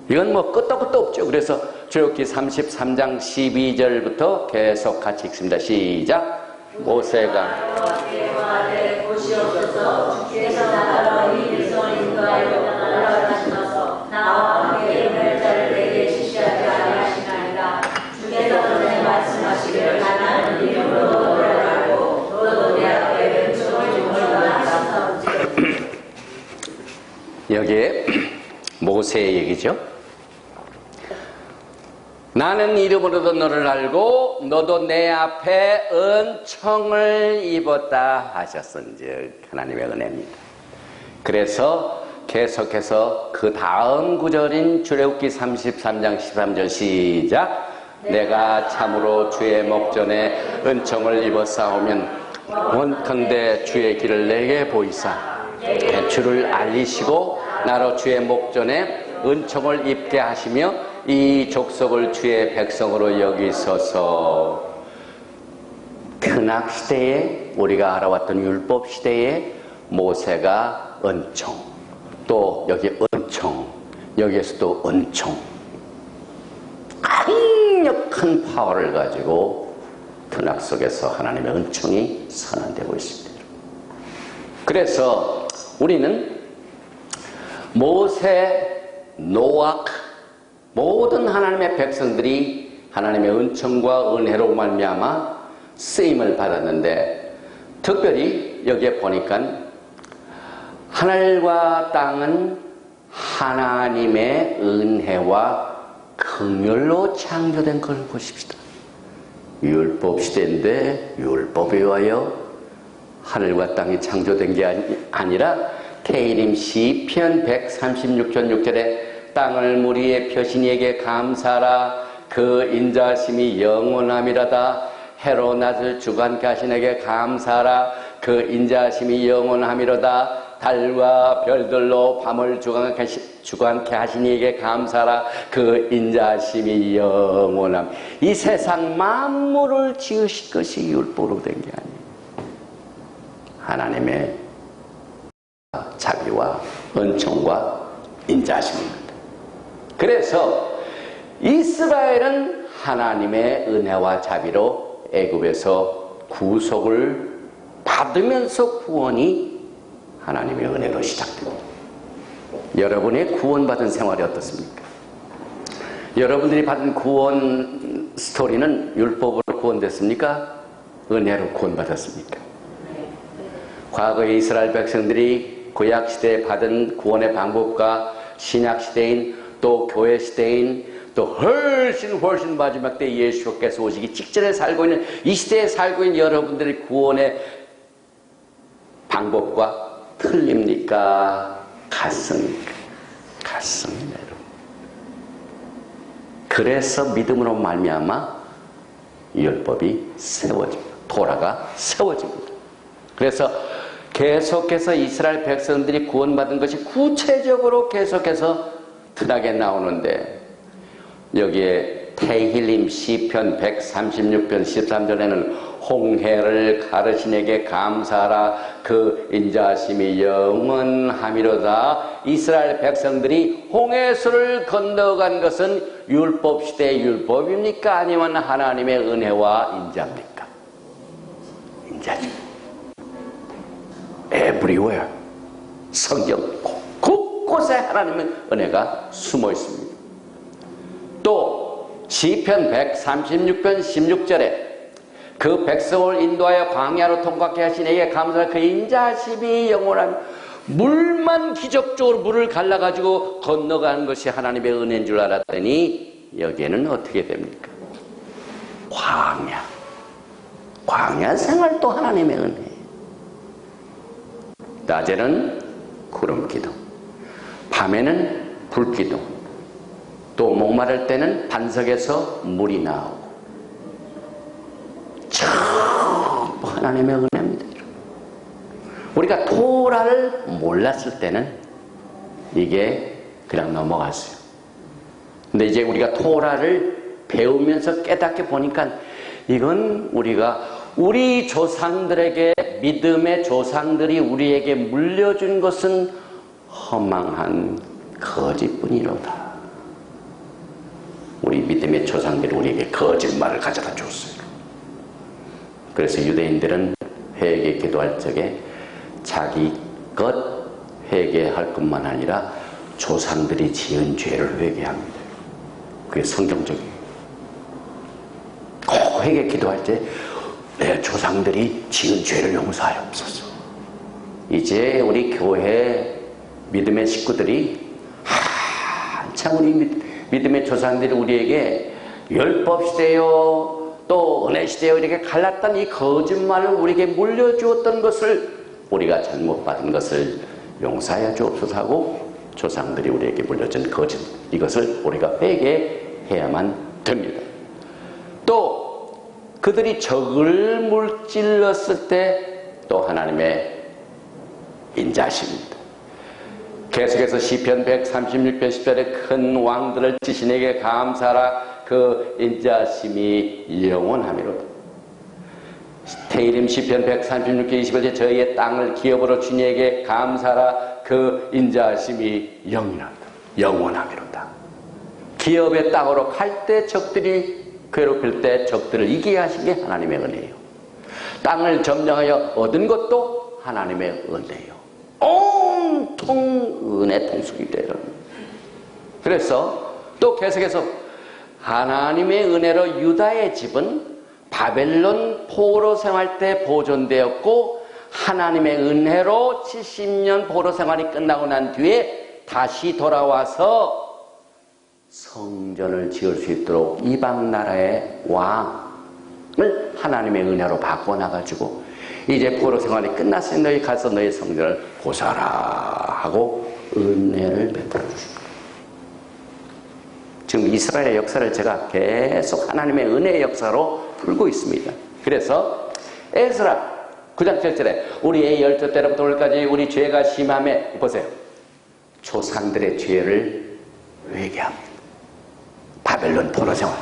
이건 뭐 끝도 끝도 없죠. 그래서 출애굽기 33장 12절부터 계속 같이 읽습니다. 시작. 모세가 보시옵소서 주께서 나라와 이 백성을 인도하여 올라가시면서 나와 함께 은혜자를 내게 지시하지 아니하시나이다. 주께서 전에 말씀하시기를 나는 이름으로 너를 알고 너도 내 앞에 은총을 주물러라 하셨사오지. 여기에 모세의 얘기죠. 나는 이름으로도 너를 알고 너도 내 앞에 은총을 입었다 하셨은즉 하나님의 은혜입니다. 그래서 계속해서 그 다음 구절인 출애굽기 33장 13절 시작. 내가 참으로 주의 목전에 은총을 입었사오면 원컨대 주의 길을 내게 보이사 주를 알리시고 나로 주의 목전에 은총을 입게 하시며 이 족속을 주의 백성으로 여기소서. tân 학시대에 우리가 알아왔던 율법시대에 모세가 은총, 또 여기 은총, 여기에서도 은총, 강력한 파워를 가지고 tân학 속에서 하나님의 은총이 선언되고 있습니다. 그래서 우리는 모세, 노아, 모든 하나님의 백성들이 하나님의 은총과 은혜로 말미암아 쓰임을 받았는데, 특별히 여기에 보니까 하늘과 땅은 하나님의 은혜와 긍휼로 창조된 걸 보십시다. 율법 시대인데 율법에 의하여 하늘과 땅이 창조된 게 아니라 테일림 시편 136편 6절에 땅을 무리의 표신이에게 감사하라. 그 인자심이 영원함이라다. 해로 낮을 주관케 하시에게 감사하라. 그 인자심이 영원함이로다. 달과 별들로 밤을 주관케 하시니에게 감사하라. 그 인자심이 영원함. 이 세상 만물을 지으실 것이 율법으로 된 게 아니에요. 하나님의 자비와 은총과 인자심입니다. 그래서 이스라엘은 하나님의 은혜와 자비로 애굽에서 구속을 받으면서 구원이 하나님의 은혜로 시작됩니다. 여러분의 구원받은 생활이 어떻습니까? 여러분들이 받은 구원 스토리는 율법으로 구원됐습니까? 은혜로 구원받았습니까? 과거의 이스라엘 백성들이 구약시대에 받은 구원의 방법과 신약시대인 또 교회시대인 또 훨씬 마지막 때 예수께서 오시기 직전에 살고 있는 이 시대에 살고 있는 여러분들의 구원의 방법과 틀립니까? 같습니까? 같습니다, 여러분. 그래서 믿음으로 말미암아 율법이 세워집니다. 토라가 세워집니다. 그래서 계속해서 이스라엘 백성들이 구원받은 것이 구체적으로 계속해서 드러나게 나오는데, 여기에 테힐림 시편 136편 13절에는 홍해를 가르신에게 감사하라, 그 인자하심이 영원함이로다. 이스라엘 백성들이 홍해수를 건너간 것은 율법 시대의 율법입니까? 아니면 하나님의 은혜와 인자입니까? 인자죠. Everywhere. 성경 곳곳에 하나님의 은혜가 숨어 있습니다. 또 시편 136편 16절에 그 백성을 인도하여 광야로 통과케 하신 이에게 감사할 그 인자하심이 영원하며, 물만 기적적으로 물을 갈라가지고 건너가는 것이 하나님의 은혜인 줄 알았더니 여기에는 어떻게 됩니까? 광야 생활도 하나님의 은혜. 낮에는 구름기둥, 밤에는 불기둥, 또 목마를 때는 반석에서 물이 나오고, 전부 하나님의 은혜입니다. 우리가 토라를 몰랐을 때는 이게 그냥 넘어갔어요. 근데 이제 우리가 토라를 배우면서 깨닫게 보니까 이건 우리 조상들에게, 믿음의 조상들이 우리에게 물려준 것은 허망한 거짓뿐이로다. 우리 믿음의 조상들이 우리에게 거짓말을 가져다 줬어요. 그래서 유대인들은 회개 기도할 적에 자기 것 회개할 것만 아니라 조상들이 지은 죄를 회개합니다. 그게 성경적이에요. 꼭 회개 기도할 때 내 조상들이 지은 죄를 용서하옵소서. 이제 우리 교회 믿음의 식구들이 한참 우리 믿음의 조상들이 우리에게 율법 시대요 또 은혜 시대요 이렇게 갈랐던 이 거짓말을 우리에게 물려주었던 것을, 우리가 잘못 받은 것을 용서하여 주옵소서 하고 조상들이 우리에게 물려준 거짓, 이것을 우리가 회개해야만 됩니다. 또 그들이 적을 물질렀을 때 또 하나님의 인자하십니다. 계속해서 시편 136편 10절에 큰 왕들을 지신에게 감사하라, 그 인자하심이 영원하미로다. 테일림 시편 136편 21절 저희의 땅을 기업으로 주님에게 감사하라, 그 인자하심이 영원하미로다. 기업의 땅으로 갈 때 적들이 괴롭힐 때 적들을 이기게 하신 게 하나님의 은혜예요. 땅을 점령하여 얻은 것도 하나님의 은혜예요. 온통 은혜 통속이 되는. 그래서 또 계속해서 하나님의 은혜로 유다의 집은 바벨론 포로 생활 때 보존되었고, 하나님의 은혜로 70년 포로 생활이 끝나고 난 뒤에 다시 돌아와서 성전을 지을 수 있도록 이방 나라의 왕을 하나님의 은혜로 바꿔놔가지고 이제 포로 생활이 끝났으니 너희 가서 너희 성전을 보사라 하고 은혜를 베풀어 주십니다. 지금 이스라엘의 역사를 제가 계속 하나님의 은혜의 역사로 풀고 있습니다. 그래서 에스라 9장 7절에 우리의 열조 때로부터 오늘까지 우리 죄가 심함에, 보세요, 조상들의 죄를 회개합니다. 바벨론 포로 생활,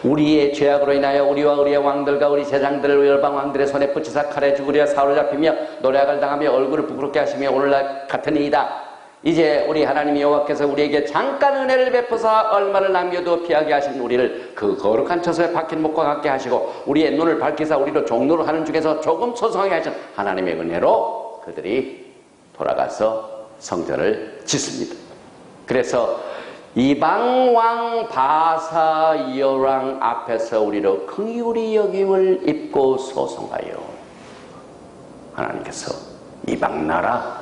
우리의 죄악으로 인하여 우리와 우리의 왕들과 우리 제장들을 열방 왕들의 손에 붙이사 칼에 죽으려 사로잡히며 노략을 당하며 얼굴을 부끄럽게 하시며 오늘날 같으니이다. 이제 우리 하나님 여호와께서 우리에게 잠깐 은혜를 베푸사 얼마를 남겨도 피하게 하신 우리를 그 거룩한 처소에 박힌 목과 같게 하시고 우리의 눈을 밝히사 우리로 종로를 하는 중에서 조금 소성하게 하신 하나님의 은혜로 그들이 돌아가서 성전을 짓습니다. 그래서 이방 왕 바사 여왕 앞에서 우리로 긍휼히 여김을 입고 소송하여 하나님께서 이방 나라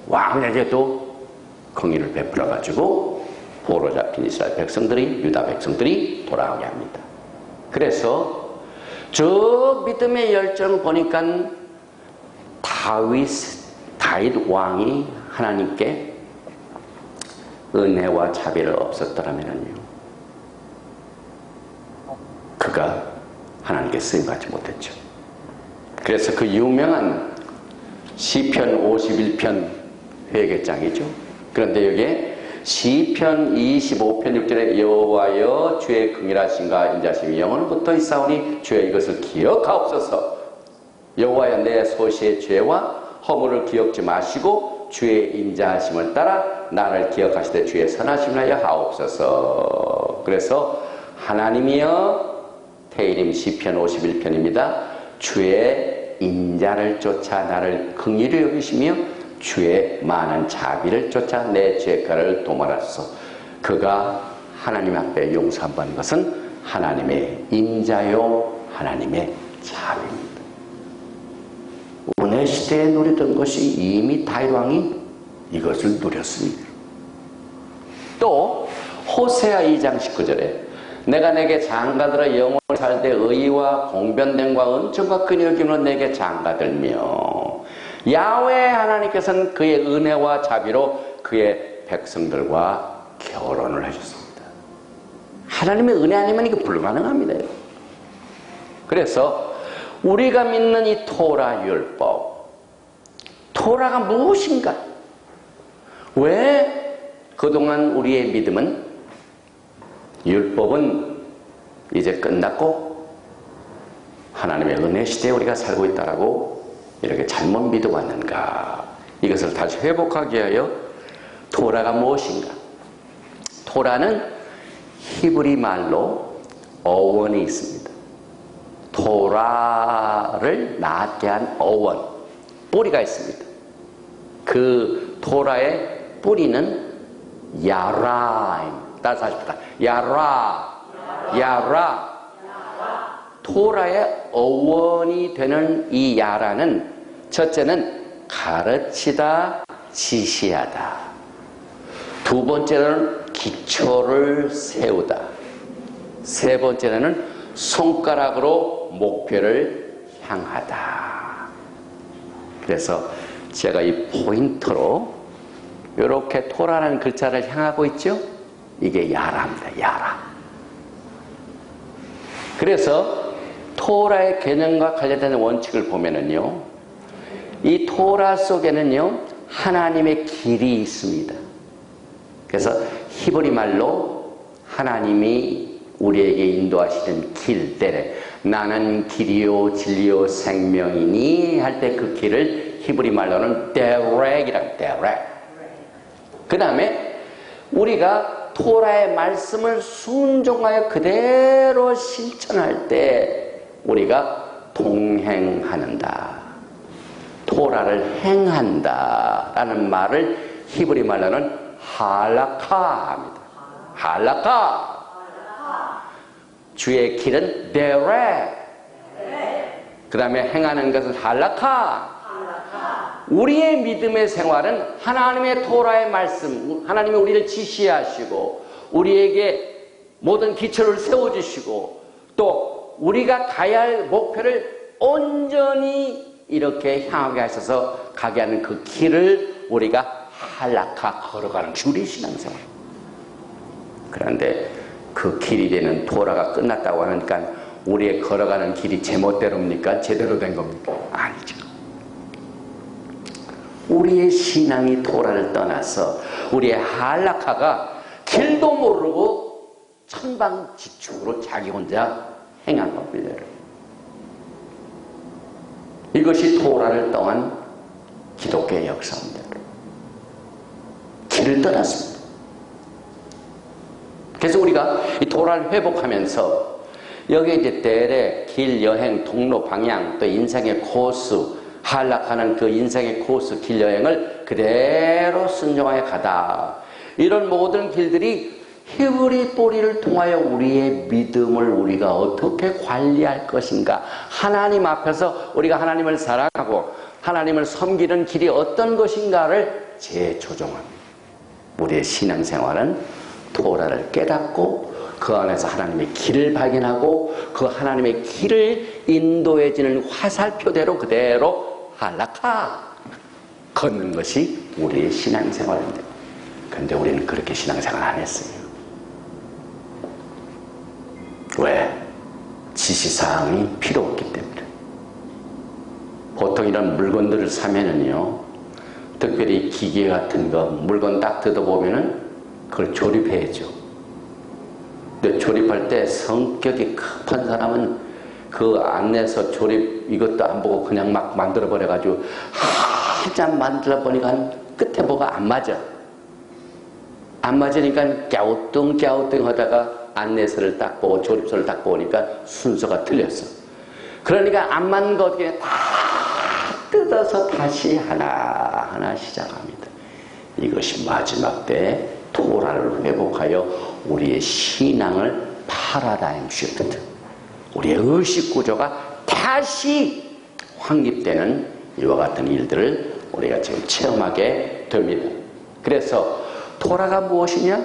왕에게도 긍휼을 베풀어 가지고 포로 잡힌 이스라엘 백성들이, 유다 백성들이 돌아오게 합니다. 그래서 저 믿음의 열정 보니까 다윗 왕이 하나님께 은혜와 자비를 없었더라면요, 그가 하나님께 쓰임받지 못했죠. 그래서 그 유명한 시편 51편 회개장이죠. 그런데 여기에 시편 25편 6절에 여호와여 주의 긍휼하심과 인자심이 영원부터 있사오니 주여 이것을 기억하옵소서. 여호와여 내 소시의 죄와 허물을 기억지 마시고 주의 인자하심을 따라 나를 기억하시되 주의 선하심을 하여 하옵소서. 그래서 하나님이여, 테일림 시편 51편입니다. 주의 인자를 쫓아 나를 긍휼히 여기시며 주의 많은 자비를 쫓아 내 죄가를 도말하소서. 그가 하나님 앞에 용서받는 것은 하나님의 인자요 하나님의 자비입니다. 은혜 시대에 누리던 것이 이미 다윗 왕이 이것을 누렸습니다. 또 호세아 2장 19절에 내가 내게 장가들어 영원히 살되 의와 공변됨과 은총과 끈이 여김으로 내게 장가들며 야훼 하나님께서는 그의 은혜와 자비로 그의 백성들과 결혼을 하셨습니다. 하나님의 은혜 아니면 이게 불가능합니다. 그래서 우리가 믿는 이 토라 율법, 토라가 무엇인가? 왜 그동안 우리의 믿음은 율법은 이제 끝났고 하나님의 은혜 시대에 우리가 살고 있다라고 이렇게 잘못 믿어왔는가? 이것을 다시 회복하기 위하여 토라가 무엇인가? 토라는 히브리 말로 어원이 있습니다. 토라를 낳게 한 어원, 뿌리가 있습니다. 그 토라의 뿌리는 야라입니다. 따라서 하십시다. 야라. 토라의 어원이 되는 이 야라는 첫째는 가르치다, 지시하다. 두 번째는 기초를 세우다. 세 번째는 손가락으로 목표를 향하다. 그래서 제가 이 포인트로 이렇게 토라는 글자를 향하고 있죠? 이게 야라입니다. 야라. 그래서 토라의 개념과 관련된 원칙을 보면은요, 이 토라 속에는요, 하나님의 길이 있습니다. 그래서 히브리 말로 하나님이 우리에게 인도하시는 길 때에 나는 길이요 진리요 생명이니 할 때 그 길을 히브리 말로는 데렉이라고 데렉. 그 다음에 우리가 토라의 말씀을 순종하여 그대로 실천할 때 우리가 동행하는다. 토라를 행한다 라는 말을 히브리 말로는 할라카입니다. 할라카. 주의 길은 데렉. 그 다음에 행하는 것은 할라카. 우리의 믿음의 생활은 하나님의 토라의 말씀, 하나님이 우리를 지시하시고 우리에게 모든 기초를 세워주시고 또 우리가 가야 할 목표를 온전히 이렇게 향하게 하셔서 가게 하는 그 길을 우리가 할라카 걸어가는 줄이 신앙생활. 그런데 그 길이 되는 토라가 끝났다고 하니까 우리의 걸어가는 길이 제멋대로입니까? 제대로 된 겁니까? 아니죠. 우리의 신앙이 토라를 떠나서 우리의 할라카가 길도 모르고 천방지축으로 자기 혼자 행한 겁니다. 이것이 토라를 떠난 기독교의 역사입니다. 길을 떠났습니다. 그래서 우리가 이 토라를 회복하면서 여기에 이제 대래, 길, 여행, 통로, 방향, 또 인생의 코스, 한락하는 그 인생의 코스, 길 여행을 그대로 순종하여 가다. 이런 모든 길들이 히브리 뿌리를 통하여 우리의 믿음을 우리가 어떻게 관리할 것인가. 하나님 앞에서 우리가 하나님을 사랑하고 하나님을 섬기는 길이 어떤 것인가를 재조정합니다. 우리의 신앙생활은 토라를 깨닫고 그 안에서 하나님의 길을 발견하고 그 하나님의 길을 인도해지는 화살표대로 그대로 할라카 걷는 것이 우리의 신앙생활입니다. 그런데 우리는 그렇게 신앙생활 안 했어요. 왜? 지시사항이 필요 없기 때문에. 보통 이런 물건들을 사면은요, 특별히 기계 같은 거, 물건 딱 뜯어보면은 그걸 조립해야죠. 근데 조립할 때 성격이 급한 사람은 그 안내서 조립 이것도 안 보고 그냥 막 만들어버려가지고 한참 만들어보니까 끝에 뭐가 안 맞아. 안 맞으니까 갸우뚱 하다가 안내서를 딱 보고 조립서를 딱 보니까 순서가 틀렸어. 그러니까 안 맞는 거 어떻게 다 뜯어서 다시 하나하나 시작합니다. 이것이 마지막 때 토라를 회복하여 우리의 신앙을 파라다임 시프트, 우리의 의식 구조가 다시 확립되는 이와 같은 일들을 우리가 지금 체험하게 됩니다. 그래서 토라가 무엇이냐?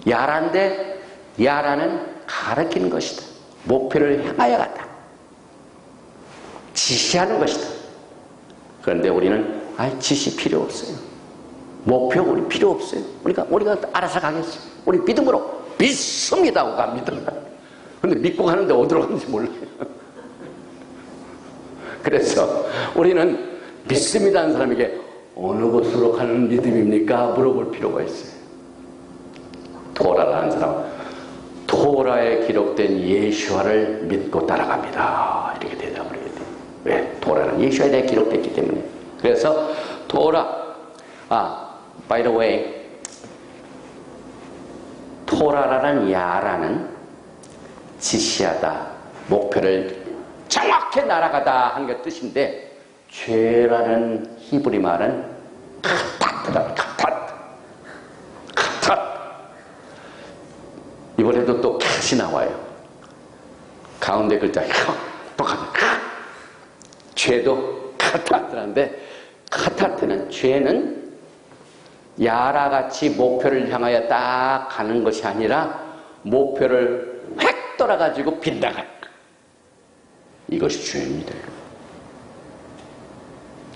야란데, 야라는 가르치는 것이다. 목표를 향하여 간다. 지시하는 것이다. 그런데 우리는 지시 필요 없어요. 목표 우리 필요 없어요. 우리가 알아서 가겠어요. 우리 믿음으로 믿습니다 하고 갑니다. 근데 믿고 가는데 어디로 가는지 몰라요. 그래서 우리는 믿습니다 하는 사람에게 어느 곳으로 가는 믿음입니까? 물어볼 필요가 있어요. 토라를 하는 사람, 토라에 기록된 예수와를 믿고 따라갑니다. 이렇게 대답을 해야 돼요. 왜? 토라는 예수와에 대해 기록됐기 때문에. 그래서 토라, by the way, 토라라는 야라는 지시하다, 목표를 정확히 날아가다 하는 게 뜻인데, 죄라는 히브리 말은 카타트다. 이번에도 또 캣이 나와요. 가운데 글자 똑같아. 죄도 카타트라는데, 카타트는 죄는 야라같이 목표를 향하여 딱 가는 것이 아니라 목표를 획 돌아가지고 빗나가는 것. 이것이 죄입니다.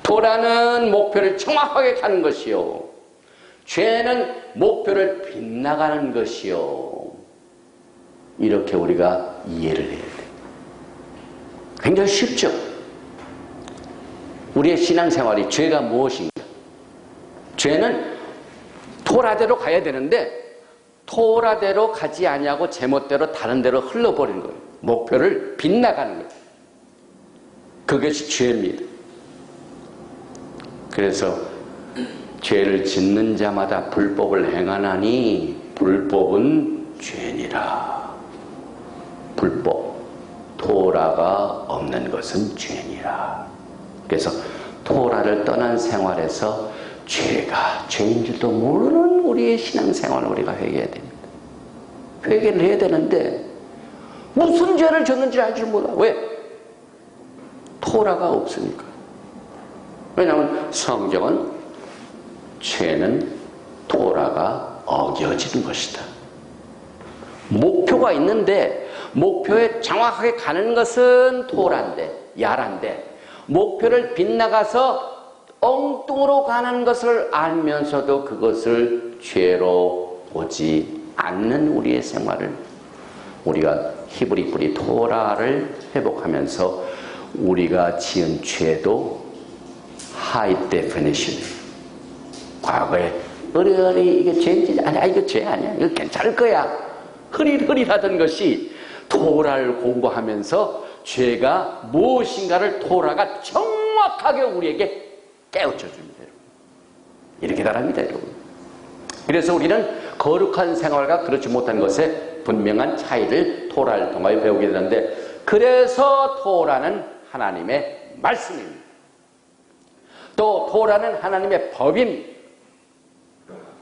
토라는 목표를 정확하게 가는 것이요, 죄는 목표를 빗나가는 것이요. 이렇게 우리가 이해를 해야 돼요. 굉장히 쉽죠? 우리의 신앙생활이 죄가 무엇인가? 죄는 토라대로 가야 되는데 토라대로 가지 아니하고 제멋대로 다른 데로 흘러버리는 거예요. 목표를 빗나가는 거예요. 그것이 죄입니다. 그래서 죄를 짓는 자마다 불법을 행하나니 불법은 죄니라. 불법, 토라가 없는 것은 죄니라. 그래서 토라를 떠난 생활에서 죄가 죄인 줄도 모르는 우리의 신앙생활을 우리가 회개해야 됩니다. 회개를 해야 되는데 무슨 죄를 졌는지 알 줄 몰라. 왜? 토라가 없으니까. 왜냐하면 성경은 죄는 토라가 어겨지는 것이다. 목표가 있는데 목표에 정확하게 가는 것은 토라인데, 야란데, 목표를 빗나가서 엉뚱으로 가는 것을 알면서도 그것을 죄로 보지 않는 우리의 생활을, 우리가 히브리 뿌리 토라를 회복하면서 우리가 지은 죄도 high definition, 과거에 어리어리 이게 죄인지 아니야, 이거 죄 아니야, 이거 괜찮을 거야, 흐릿흐릿하던 것이 토라를 공부하면서 죄가 무엇인가를 토라가 정확하게 우리에게 깨우쳐 줍니다. 이렇게 다릅니다, 여러분. 그래서 우리는 거룩한 생활과 그렇지 못한 것에 분명한 차이를 토라를 통하여 배우게 되는데, 그래서 토라는 하나님의 말씀입니다. 또 토라는 하나님의 법입니다.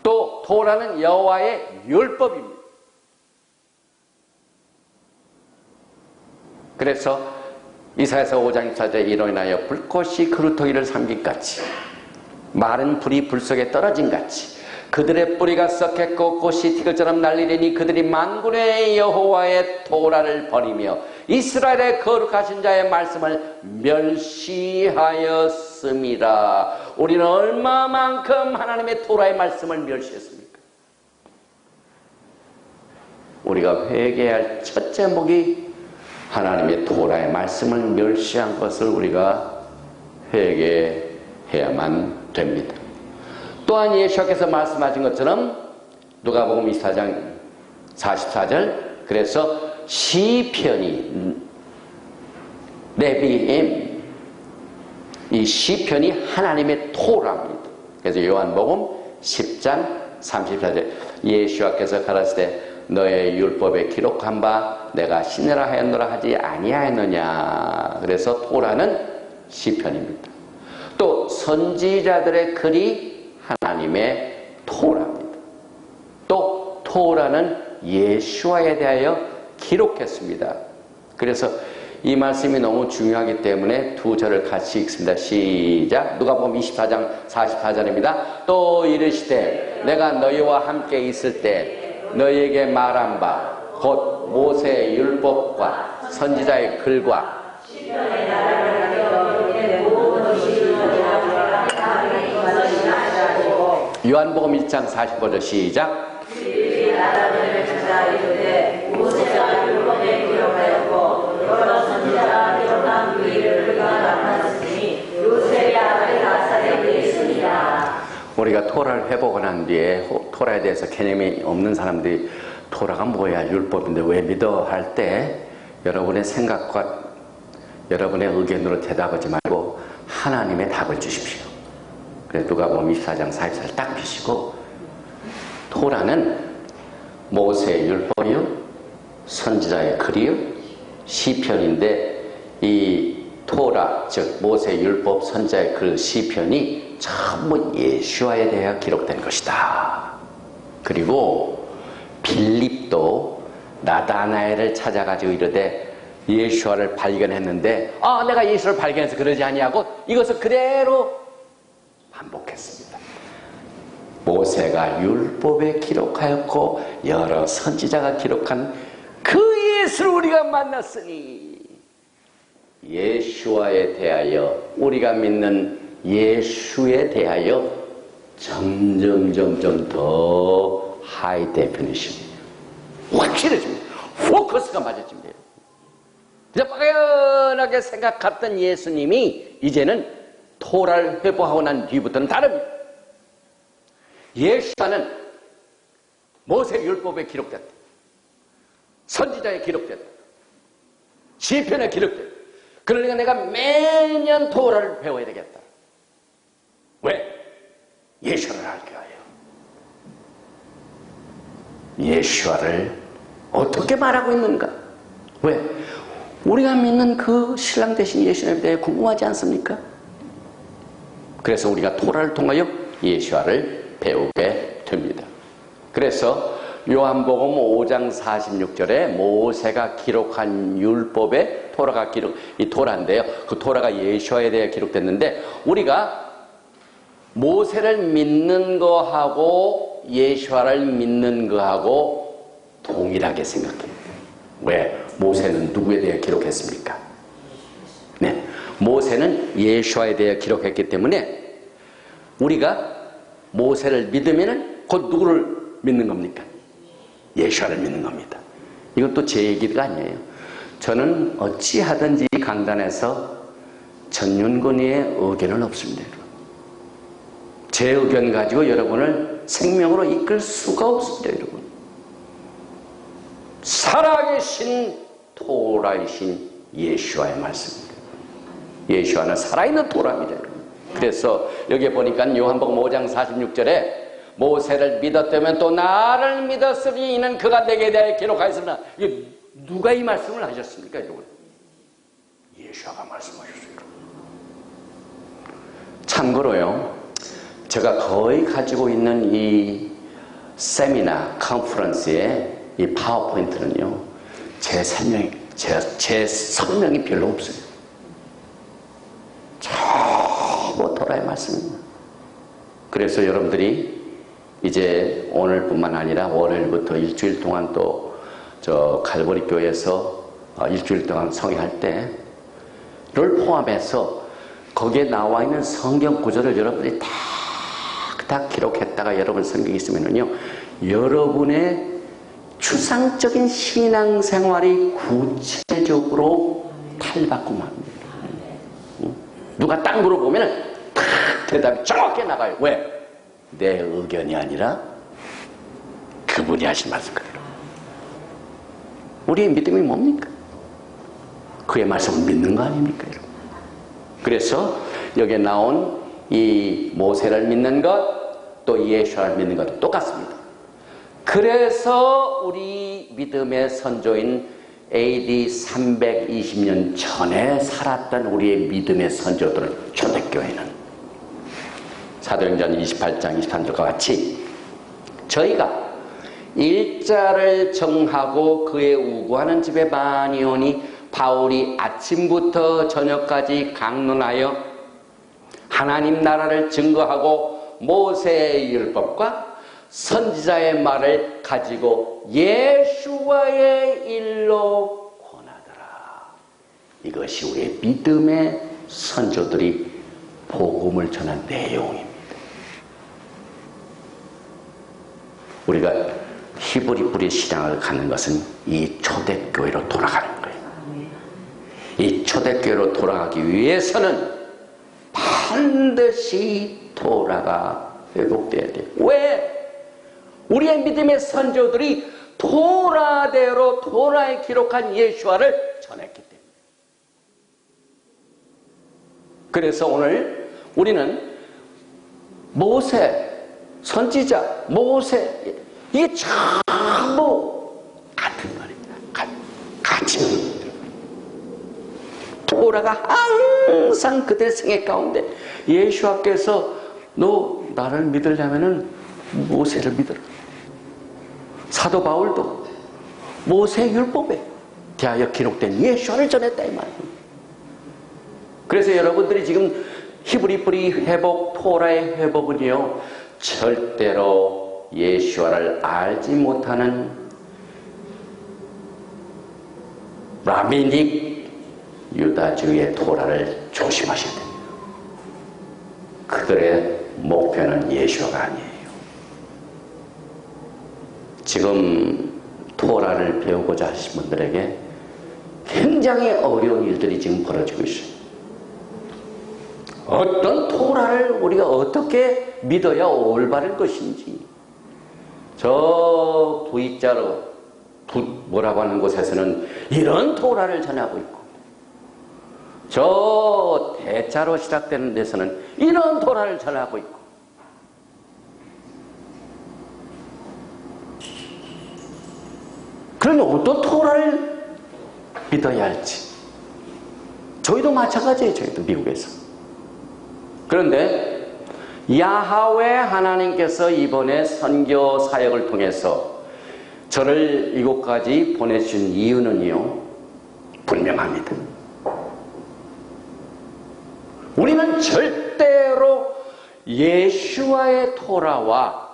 또 토라는 여호와의 율법입니다. 그래서 이사야서 5장 4절에 이로 인하여 불꽃이 그루터기를 삼긴같이, 마른 불이 불 속에 떨어진 같이 그들의 뿌리가 썩겠고 꽃이 티글처럼 날리리니 그들이 만군의 여호와의 토라를 버리며 이스라엘의 거룩하신 자의 말씀을 멸시하였습니다. 우리는 얼마만큼 하나님의 토라의 말씀을 멸시했습니까? 우리가 회개할 첫 제목이 하나님의 토라의 말씀을 멸시한 것을 우리가 회개해야만 됩니다. 또한 예수께서 말씀하신 것처럼 누가복음 24장 44절, 그래서 시편이 네비임, 이 시편이 하나님의 토라입니다. 그래서 요한복음 10장 34절, 예수께서 가라사대 너의 율법에 기록한 바 내가 신으라 하였노라 하지 아니하였느냐. 그래서 토라는 시편입니다. 또 선지자들의 글이 하나님의 토라입니다. 또 토라는 예수와에 대하여 기록했습니다. 그래서 이 말씀이 너무 중요하기 때문에 두 절을 같이 읽습니다. 시작. 누가복음 24장 44절입니다. 또 이르시되 내가 너희와 함께 있을 때 너희에게 말한 바 곧 모세의 율법과 선지자의 글과 요한복음 1장 45절 시작. 모세가 율법에 기록하였고 여러 선지자가 기록한 그 일을 그가 나타냈으니 요셉의 아들 나사렛 예수니라. 우리가 토라를 회복을 한 뒤에 토라에 대해서 개념이 없는 사람들이 토라가 뭐야, 율법인데 왜 믿어 할 때 여러분의 생각과 여러분의 의견으로 대답하지 말고 하나님의 답을 주십시오. 그래서 누가복음 24장 44절 딱 피시고, 토라는 모세의 율법이요 선지자의 글이요 시편인데, 이 토라 즉 모세의 율법 선지자의 글 시편이 전부 예수와에 대하여 기록된 것이다. 그리고 빌립도 나다나엘을 찾아가지고 이르되 예수와를 발견했는데 내가 예수를 발견해서 그러지 아니하고 이것을 그대로 반복했습니다. 모세가 율법에 기록하였고 여러 선지자가 기록한 그 예수를 우리가 만났으니 예수와에 대하여, 우리가 믿는 예수에 대하여 점점 더 하이 데피니션이에요. 확실해집니다. 포커스가 맞아집니다. 그냥 막연하게 생각했던 예수님이 이제는 토라를 회복하고 난 뒤부터는 다릅니다. 예수와는 모세 율법에 기록됐다. 선지자에 기록됐다. 시편에 기록됐다. 그러니까 내가 매년 토라를 배워야 되겠다. 왜? 예수를 알게 하여. 예수와를 어떻게 말하고 있는가? 왜? 우리가 믿는 그 신랑 되신 예수님에 대해 궁금하지 않습니까? 그래서 우리가 토라를 통하여 예수와를 배우게 됩니다. 그래서 요한복음 5장 46절에 모세가 기록한 율법에 토라가 이 토라인데요. 그 토라가 예수와에 대해 기록됐는데, 우리가 모세를 믿는 거하고 예수와를 믿는 거하고 동일하게 생각해요. 왜? 모세는 누구에 대해 기록했습니까? 네, 모세는 예수와에 대해 기록했기 때문에 우리가 모세를 믿으면 곧 누구를 믿는 겁니까? 예수와를 믿는 겁니다. 이건 또 제 얘기가 아니에요. 저는 어찌하든지 강단에서 전윤건이의 의견은 없습니다. 제 의견 가지고 여러분을 생명으로 이끌 수가 없습니다. 여러분, 살아계신 토라이신 예수와의 말씀입니다. 예수와는 살아있는 토라입니다. 여러분. 그래서 여기 보니까 요한복음 5장 46절에 모세를 믿었다면 또 나를 믿었으니 이는 그가 내게 대하여 기록하였으나, 이게 누가 이 말씀을 하셨습니까? 여러분, 예수가 말씀하셨어요. 여러분. 참고로요, 제가 거의 가지고 있는 이 세미나 컨퍼런스의 이 파워포인트는요, 제 설명이 별로 없어요. 전부 토라의 말씀입니다. 그래서 여러분들이 이제 오늘뿐만 아니라 월요일부터 일주일 동안 또 저 갈보리 교회에서 일주일 동안 성회할 때를 포함해서 거기에 나와 있는 성경 구절을 여러분들이 다 기록했다가 여러분 성경이 있으면요, 여러분의 추상적인 신앙생활이 구체적으로 탈바꿈 합니다. 누가 딱 물어보면 탁 대답이 정확하게 나가요. 왜? 내 의견이 아니라 그분이 하신 말씀 그대로. 우리의 믿음이 뭡니까? 그의 말씀을 믿는 거 아닙니까, 여러분? 그래서 여기에 나온 이 모세를 믿는 것, 또 예수를 믿는 것도 똑같습니다. 그래서 우리 믿음의 선조인 AD 320년 전에 살았던 우리의 믿음의 선조들은 초대교회는 사도행전 28장 23절과 같이 저희가 일자를 정하고 그의 우구하는 집에 많이 오니 바울이 아침부터 저녁까지 강론하여 하나님 나라를 증거하고 모세의 율법과 선지자의 말을 가지고 예수와의 일로 권하더라. 이것이 우리의 믿음의 선조들이 복음을 전한 내용입니다. 우리가 히브리 뿌리 신앙을 갖는 것은 이 초대교회로 돌아가는 거예요. 이 초대교회로 돌아가기 위해서는 반드시 토라가 회복돼야 돼요. 왜? 우리의 믿음의 선조들이 토라대로 토라에 기록한 예수와를 전했기 때문에. 그래서 오늘 우리는 모세, 선지자, 모세, 이게 전부 같은 말입니다. 같이. 토라가 항상 그들 생애 가운데 예수와께서 너 나를 믿으려면은 모세를 믿어라. 사도 바울도 모세 율법에 대하여 기록된 예수를 전했다 이 말이에요. 그래서 여러분들이 지금 히브리 뿌리 회복, 토라의 회복은요 절대로 예수를 알지 못하는 라비닉 유다주의 토라를 조심하셔야 됩니다. 그들의 목표는 예수가 아니에요. 지금 토라를 배우고자 하신 분들에게 굉장히 어려운 일들이 지금 벌어지고 있어요. 어떤 토라를 우리가 어떻게 믿어야 올바른 것인지, 저 V자로 뭐라고 하는 곳에서는 이런 토라를 전하고 있고, 저 대자로 시작되는 데서는 이런 토라를 전하고 있고, 그러면 어떤 토라를 믿어야 할지. 저희도 마찬가지예요. 저희도 미국에서. 그런데 야하웨 하나님께서 이번에 선교 사역을 통해서 저를 이곳까지 보내주신 이유는요 분명합니다. 우리는 절대로 예수와의 토라와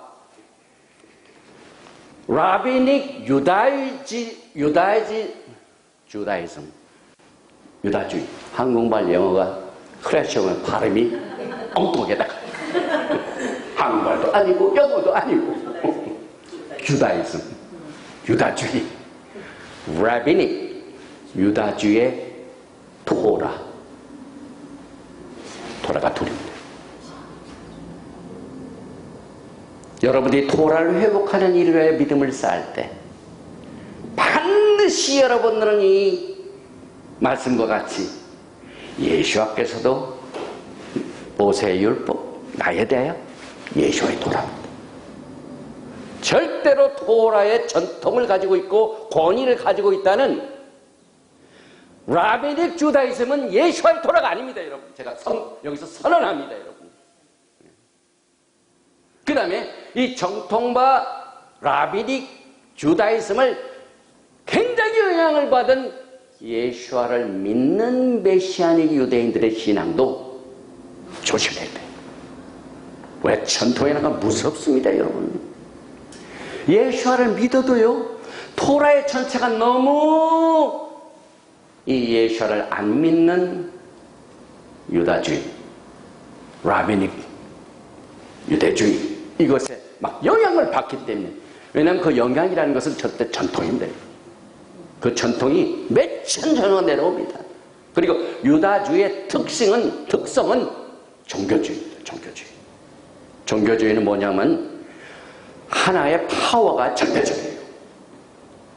라비닉 유다주의. 한국말 영어가 크래셔면 발음이 엉뚱하게 나가요. 한국말도 아니고 영어도 아니고 주다이즘, 유다주의, 라비닉, 유다주의 토라가 둘입니다. 여러분이 토라를 회복하는 일에 믿음을 쌓을 때 반드시 여러분들은 이 말씀과 같이 예수와께서도 모세의 율법, 나에 대하여 예수와의 토라입니다. 절대로 토라의 전통을 가지고 있고 권위를 가지고 있다는 라비닉 주다이즘은 예수와의 토라가 아닙니다, 여러분. 제가 여기서 선언합니다, 여러분. 그 다음에 이 정통파 라비닉 주다이즘을 굉장히 영향을 받은 예수와를 믿는 메시아닉 유대인들의 신앙도 조심해야 돼요. 왜? 전통에 나가 무섭습니다, 여러분. 예수와를 믿어도요 토라의 전체가 너무 이 예수와를 안 믿는 유다주의, 라비닉 유대주의 이것에 막 영향을 받기 때문에 왜냐하면 그 영향이라는 것은 절대 전통인데 그 전통이 몇천 년을 내려옵니다. 그리고 유다주의 특성은 종교주의입니다. 종교주의는 뭐냐면 하나의 파워가 절대적이에요.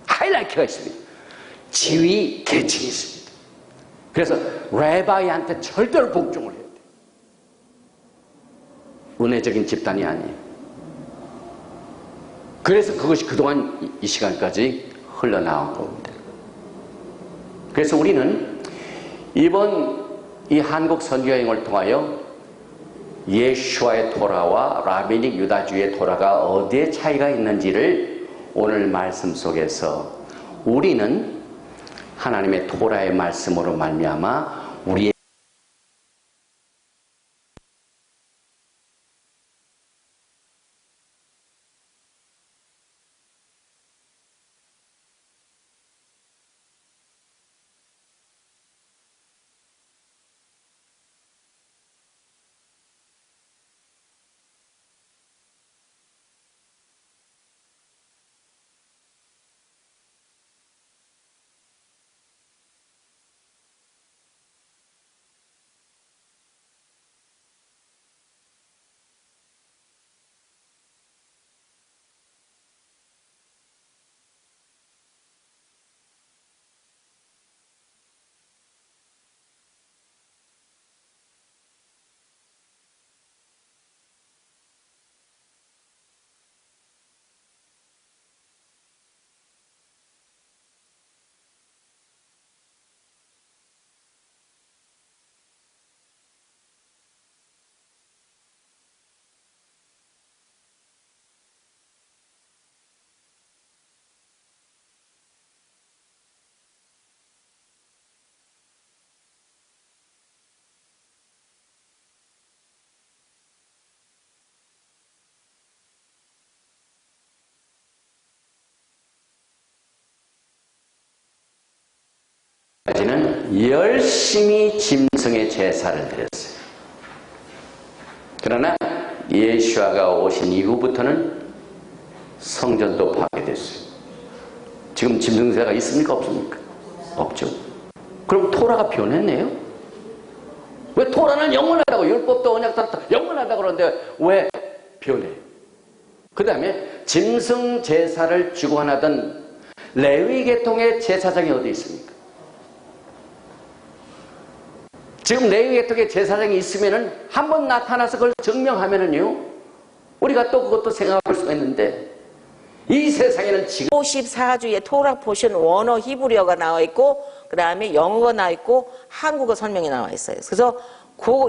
하이라이트가 있습니다. 지위 계층이 있습니다. 그래서 레바이한테 절대로 복종을 해야 돼요. 은혜적인 집단이 아니에요. 그래서 그것이 그동안 이 시간까지 흘러나온 겁니다. 그래서 우리는 이번 이 한국 선교여행을 통하여 예수와의 토라와 라비닉 유다주의 토라가 어디에 차이가 있는지를 오늘 말씀 속에서 우리는 하나님의 토라의 말씀으로 말미암아 우리의 까지는 열심히 짐승의 제사를 드렸어요. 그러나 예수아가 오신 이후부터는 성전도 파괴됐어요. 지금 짐승제사가 있습니까? 없습니까? 없죠. 그럼 토라가 변했네요? 왜 토라는 영원하다고 율법도 언약도 영원하다고 그러는데 왜 변해요? 그 다음에 짐승 제사를 주관하던 레위 계통의 제사장이 어디 있습니까? 지금 레위 계통의 제사장이 있으면은 한번 나타나서 그걸 증명하면은요, 우리가 또 그것도 생각할 수가 있는데, 이 세상에는 지금 54주에 토라 포션 원어 히브리어가 나와 있고, 그 다음에 영어가 나와 있고, 한국어 설명이 나와 있어요. 그래서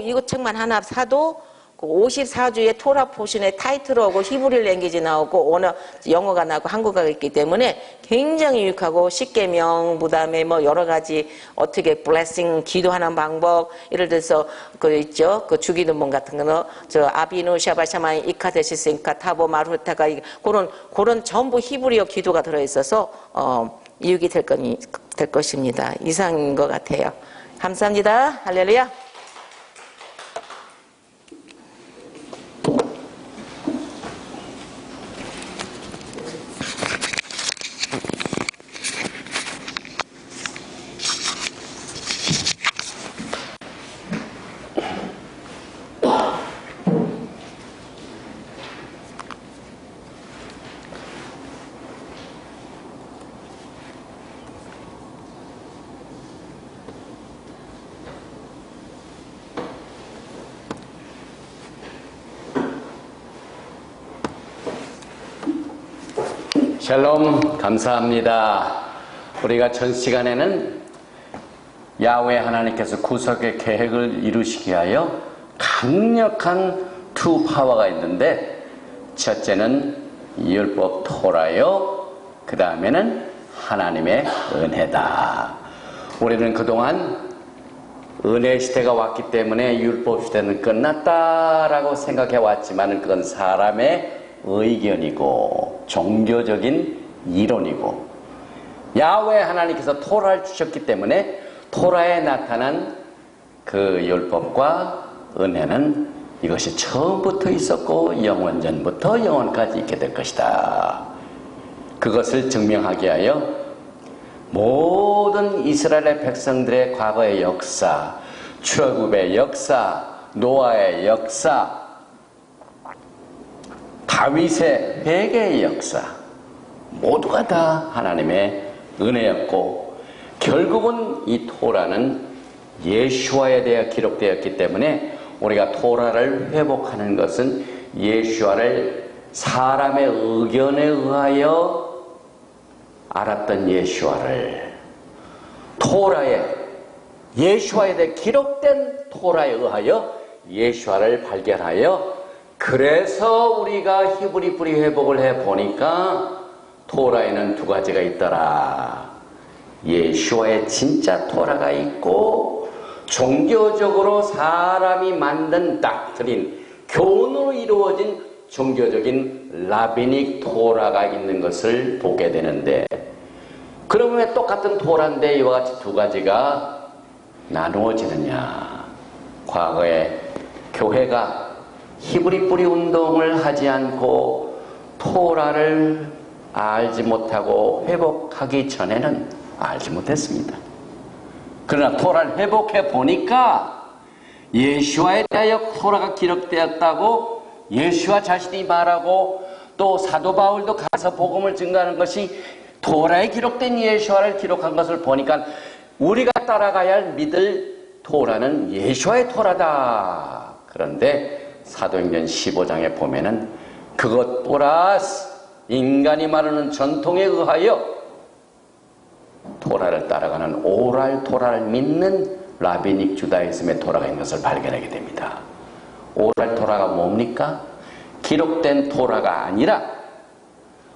이거 책만 하나 사도 54주에 토라 포션의 타이틀하고 히브리 랭귀지 나오고 원어 영어가 나오고 한국어가 있기 때문에 굉장히 유익하고 십계명 그다음에 뭐 여러 가지 어떻게 블레싱 기도하는 방법 예를 들어서 그 있죠 그 주기도문 같은 거는 저 아비누 샤바샤마이 이카데시스 인카 타보 마루타가 그런 전부 히브리어 기도가 들어 있어서 유익이 될 것입니다. 이상인 것 같아요. 감사합니다. 할렐루야. 샬롬, 감사합니다. 우리가 전 시간에는 야훼 하나님께서 구속의 계획을 이루시기 위하여 강력한 투 파워가 있는데, 첫째는 율법 토라요, 그 다음에는 하나님의 은혜다. 우리는 그동안 은혜 시대가 왔기 때문에 율법 시대는 끝났다라고 생각해 왔지만 그건 사람의 의견이고 종교적인 이론이고, 야훼 하나님께서 토라를 주셨기 때문에 토라에 나타난 그 율법과 은혜는 이것이 처음부터 있었고 영원전부터 영원까지 있게 될 것이다. 그것을 증명하기 위하여 모든 이스라엘의 백성들의 과거의 역사, 출애굽의 역사, 노아의 역사, 다윗의 회개의 역사 모두가 다 하나님의 은혜였고 결국은 이 토라는 예수와에 대해 기록되었기 때문에 우리가 토라를 회복하는 것은 예수와를 사람의 의견에 의하여 알았던 예수와를 토라에 예수와에 대해 기록된 토라에 의하여 예수와를 발견하여 그래서 우리가 히브리 뿌리 회복을 해보니까 토라에는 두 가지가 있더라. 예수와의 진짜 토라가 있고 종교적으로 사람이 만든 닥트린, 교훈으로 이루어진 종교적인 라비닉 토라가 있는 것을 보게 되는데 그러면 왜 똑같은 토라인데 이와 같이 두 가지가 나누어지느냐. 과거에 교회가 히브리 뿌리 운동을 하지 않고 토라를 알지 못하고 회복하기 전에는 알지 못했습니다. 그러나 토라를 회복해 보니까 예수와에 대하여 토라가 기록되었다고 예수와 자신이 말하고 또 사도 바울도 가서 복음을 증거하는 것이 토라에 기록된 예수와를 기록한 것을 보니까 우리가 따라가야 할 믿을 토라는 예수와의 토라다. 그런데 사도행전 15장에 보면은 그것 플러스 인간이 말하는 전통에 의하여 토라를 따라가는 오랄 토라를 믿는 라비닉 주다이즘의 토라가 있는 것을 발견하게 됩니다. 오랄 토라가 뭡니까? 기록된 토라가 아니라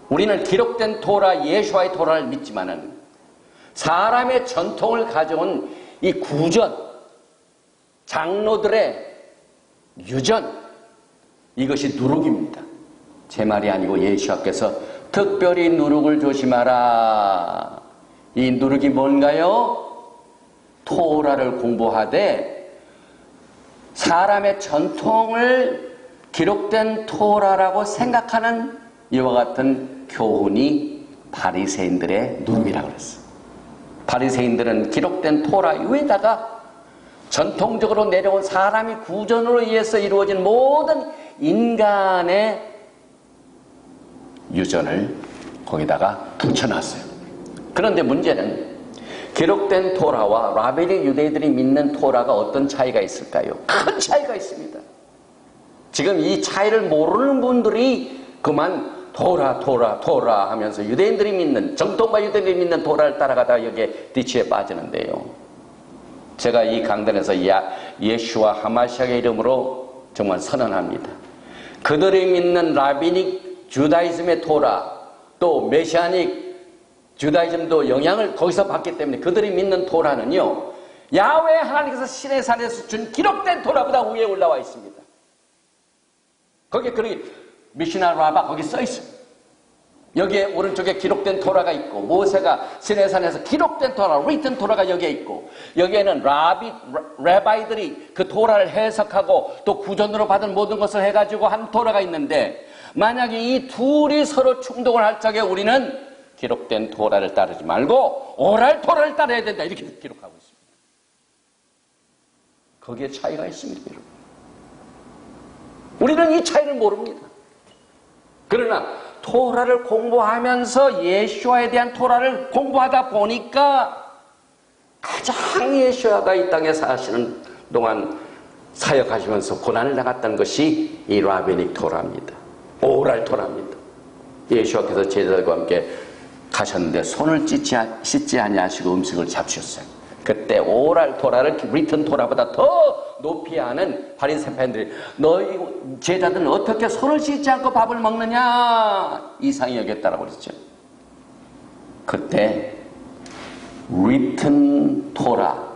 우리는 기록된 토라 예수와의 토라를 믿지만은 사람의 전통을 가져온 이 구전, 장로들의 유전, 이것이 누룩입니다. 제 말이 아니고 예수께서 특별히 누룩을 조심하라. 이 누룩이 뭔가요? 토라를 공부하되 사람의 전통을 기록된 토라라고 생각하는 이와 같은 교훈이 바리새인들의 누룩이라고 그랬어요. 바리새인들은 기록된 토라 위에다가 전통적으로 내려온 사람이 구전으로 의해서 이루어진 모든 인간의 유전을 거기다가 붙여놨어요. 그런데 문제는 기록된 토라와 라비닉 유대인들이 믿는 토라가 어떤 차이가 있을까요? 큰 차이가 있습니다. 지금 이 차이를 모르는 분들이 그만 토라 하면서 유대인들이 믿는, 정통과 유대인들이 믿는 토라를 따라가다가 여기에 뒤치에 빠지는데요. 제가 이 강단에서 예수와 하마시아의 이름으로 정말 선언합니다. 그들이 믿는 라비닉 주다이즘의 토라, 또 메시아닉 주다이즘도 영향을 거기서 받기 때문에 그들이 믿는 토라는요, 야훼 하나님께서 신의 산에서 준 기록된 토라보다 위에 올라와 있습니다. 거기에 미시나 라바 거기 써 있습니다. 여기에 오른쪽에 기록된 토라가 있고 모세가 신의 산에서 기록된 토라, 리튼 토라가 여기에 있고 여기에는 레바이들이 그 토라를 해석하고 또 구전으로 받은 모든 것을 해가지고 한 토라가 있는데 만약에 이 둘이 서로 충돌을 할 적에 우리는 기록된 토라를 따르지 말고 오랄 토라를 따라야 된다 이렇게 기록하고 있습니다. 거기에 차이가 있습니다, 여러분. 우리는 이 차이를 모릅니다. 그러나 토라를 공부하면서 예수와에 대한 토라를 공부하다 보니까 가장 예수와가 이 땅에 사시는 동안 사역하시면서 고난을 당했던 것이 이 라비닉 토라입니다. 오랄 토라입니다. 예수와께서 제자들과 함께 가셨는데 손을 씻지 아니하시고 음식을 잡수셨어요. 그때 오랄 토라를 리튼 토라보다 더 높이 하는 바리새인들이 너희 제자들은 어떻게 손을 씻지 않고 밥을 먹느냐 이상히 여겼다라고 그랬죠. 그때 리튼 토라,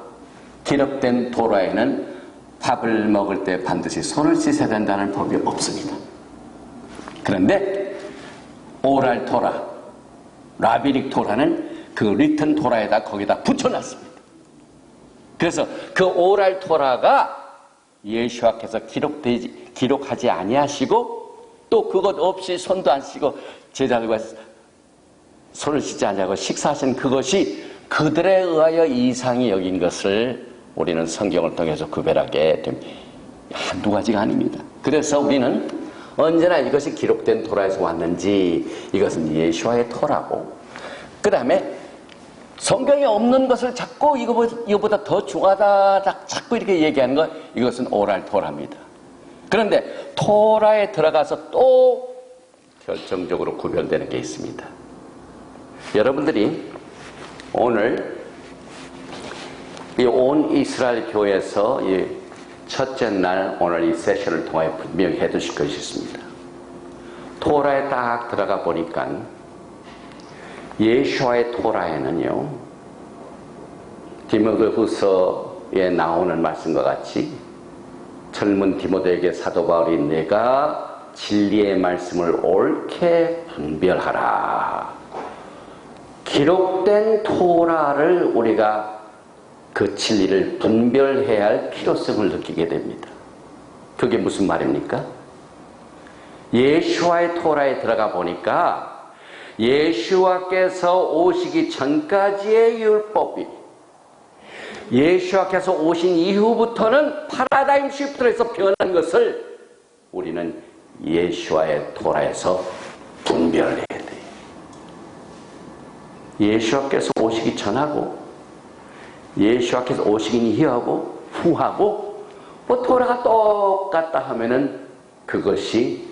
기록된 토라에는 밥을 먹을 때 반드시 손을 씻어야 된다는 법이 없습니다. 그런데 오랄 토라, 라비닉 토라는 그 리튼 토라에다 거기다 붙여놨습니다. 그래서 그 오랄 토라가 예수와께서 기록하지 아니하시고 또 그것 없이 손도 안 씻고 제자들과 손을 씻지 않냐고 식사하신 그것이 그들에 의하여 이상히 여긴 것을 우리는 성경을 통해서 구별하게 됩니다. 한두 가지가 아닙니다. 그래서 우리는 언제나 이것이 기록된 토라에서 왔는지 이것은 예수와의 토라고, 그 다음에 성경에 없는 것을 자꾸 이거보다 더 중하다 자꾸 이렇게 얘기하는 것, 이것은 오랄 토라입니다. 그런데 토라에 들어가서 또 결정적으로 구별되는 게 있습니다. 여러분들이 오늘 이 온 이스라엘 교회에서 이 첫째 날 오늘 이 세션을 통하여 분명히 해두실 것이 있습니다. 토라에 딱 들어가 보니까 예수와의 토라에는요, 디모데후서에 나오는 말씀과 같이 젊은 디모데에게 사도 바울이 내가 진리의 말씀을 옳게 분별하라. 기록된 토라를 우리가 그 진리를 분별해야 할 필요성을 느끼게 됩니다. 그게 무슨 말입니까? 예수와의 토라에 들어가 보니까 예수와께서 오시기 전까지의 율법이 예수와께서 오신 이후부터는 파라다임 시프트에서 변한 것을 우리는 예수와의 토라에서 분별해야 돼요. 예수와께서 오시기 전하고 예수와께서 오시긴 이후하고 후하고 뭐 토라가 똑같다 하면은 그것이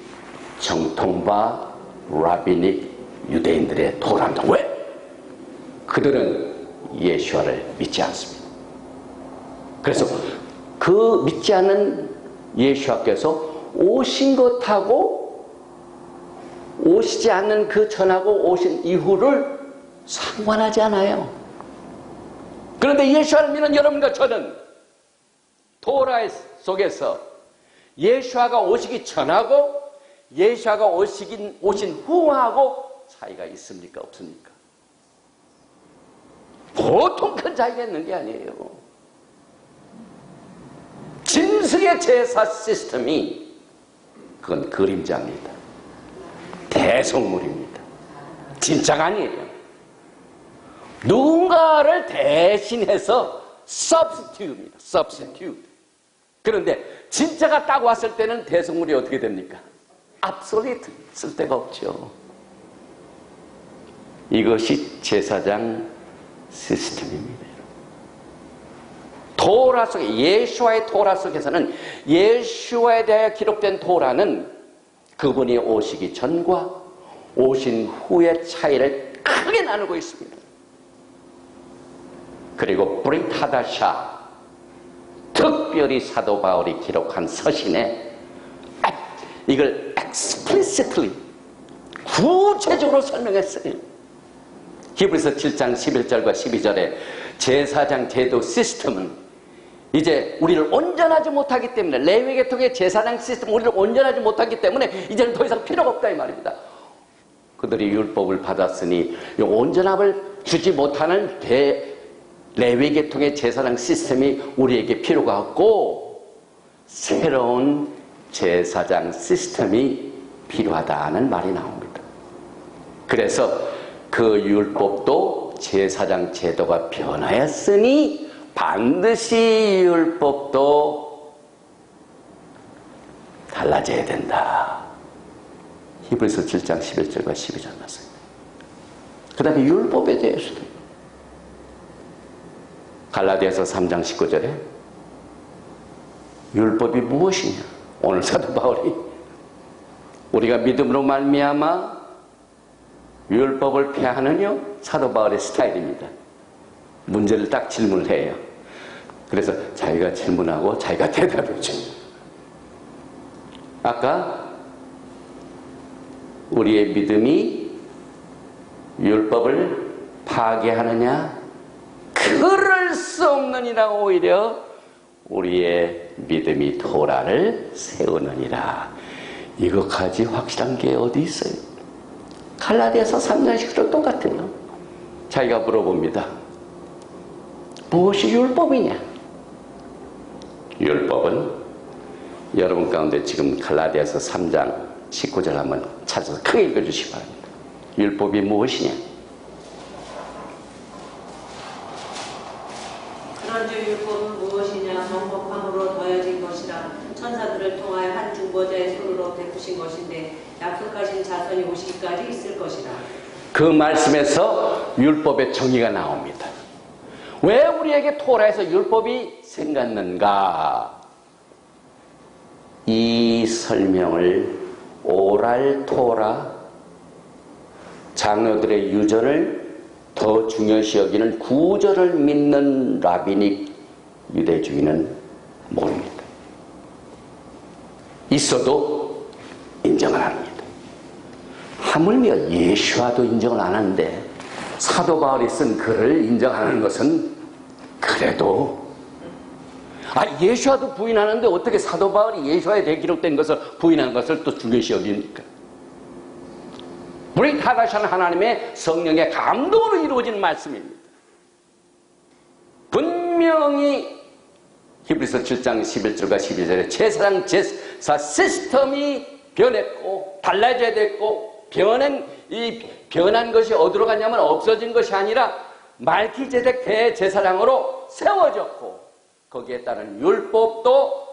정통파 라비닉 유대인들의 토라입니다. 왜? 그들은 예수와를 믿지 않습니다. 그래서 그 믿지 않는 예수와께서 오신 것하고 오시지 않는 그 전하고 오신 이후를 상관하지 않아요. 그런데 예수와를 믿는 여러분과 저는 토라 속에서 예수와가 오시기 전하고 예수와가 오신 후하고 차이가 있습니까? 없습니까? 보통 큰 차이가 있는 게 아니에요. 진승의 제사 시스템이 그건 그림자입니다. 대속물입니다. 진짜가 아니에요. 누군가를 대신해서 substitute입니다. substitute. 그런데 진짜가 딱 왔을 때는 대속물이 어떻게 됩니까? absolute. 쓸데가 없죠. 이것이 제사장 시스템입니다. 토라 속에, 예수와의 토라 속에서는 예수와에 대하여 기록된 토라는 그분이 오시기 전과 오신 후의 차이를 크게 나누고 있습니다. 그리고 브릿 하다샤, 특별히 사도 바울이 기록한 서신에 이걸 explicitly, 구체적으로 설명했어요. 히브리서 7장 11절과 12절에 제사장 제도 시스템은 이제 우리를 온전하지 못하기 때문에, 레위 계통의 제사장 시스템은 우리를 온전하지 못하기 때문에 이제는 더 이상 필요가 없다 이 말입니다. 그들이 율법을 받았으니 온전함을 주지 못하는 레위 계통의 제사장 시스템이 우리에게 필요가 없고 새로운 제사장 시스템이 필요하다는 말이 나옵니다. 그래서 그 율법도 제사장 제도가 변화했으니 반드시 율법도 달라져야 된다. 히브리서 7장 11절과 12절 말씀. 그 다음에 율법에 대해서도 갈라디아서 3장 19절에 율법이 무엇이냐? 오늘 사도 바울이 우리가 믿음으로 말미암아 율법을 폐하느냐? 사도 바울의 스타일입니다. 문제를 딱 질문을 해요. 그래서 자기가 질문하고 자기가 대답해줘. 아까 우리의 믿음이 율법을 파괴하느냐? 그럴 수 없느니라. 오히려 우리의 믿음이 토라를 세우느니라. 이것까지 확실한 게 어디 있어요? 갈라디아서 3장 10절 똑같아요. 자기가 물어봅니다. 무엇이 율법이냐? 율법은 여러분 가운데 지금 갈라디아서 3장 19절 한번 찾아서 크게 읽어주시기 바랍니다. 율법이 무엇이냐? 지난주 율법은 무엇이냐? 정복함으로 더해진 것이라. 천사들을 통하여 한 중보자의 손으로 베푸신 것인데 약속하신 자손이 오시기까지 있을 것이라. 그 말씀에서 율법의 정의가 나옵니다. 왜 우리에게 토라에서 율법이 생겼는가? 이 설명을 오랄 토라, 장로들의 유전을 더 중요시 여기는 구절을 믿는 라비닉 유대주의는 모릅니다. 있어도 인정을 합니다. 하물며 예수와도 인정을 안 하는데 사도 바울이 쓴 글을 인정하는 것은 그래도 예수와도 부인하는데 어떻게 사도 바울이 예수와에 대해 기록된 것을 부인한 것을 또 중요시 여깁니까? 우리 타가시는 하나님의 성령의 감동으로 이루어진 말씀입니다. 분명히 히브리서 7장 11절과 12절에 제사장 제사 시스템이 변했고 달라져야 됐고 변한 것이 어디로 갔냐면 없어진 것이 아니라 말기제덱 대제사장으로 세워졌고 거기에 따른 율법도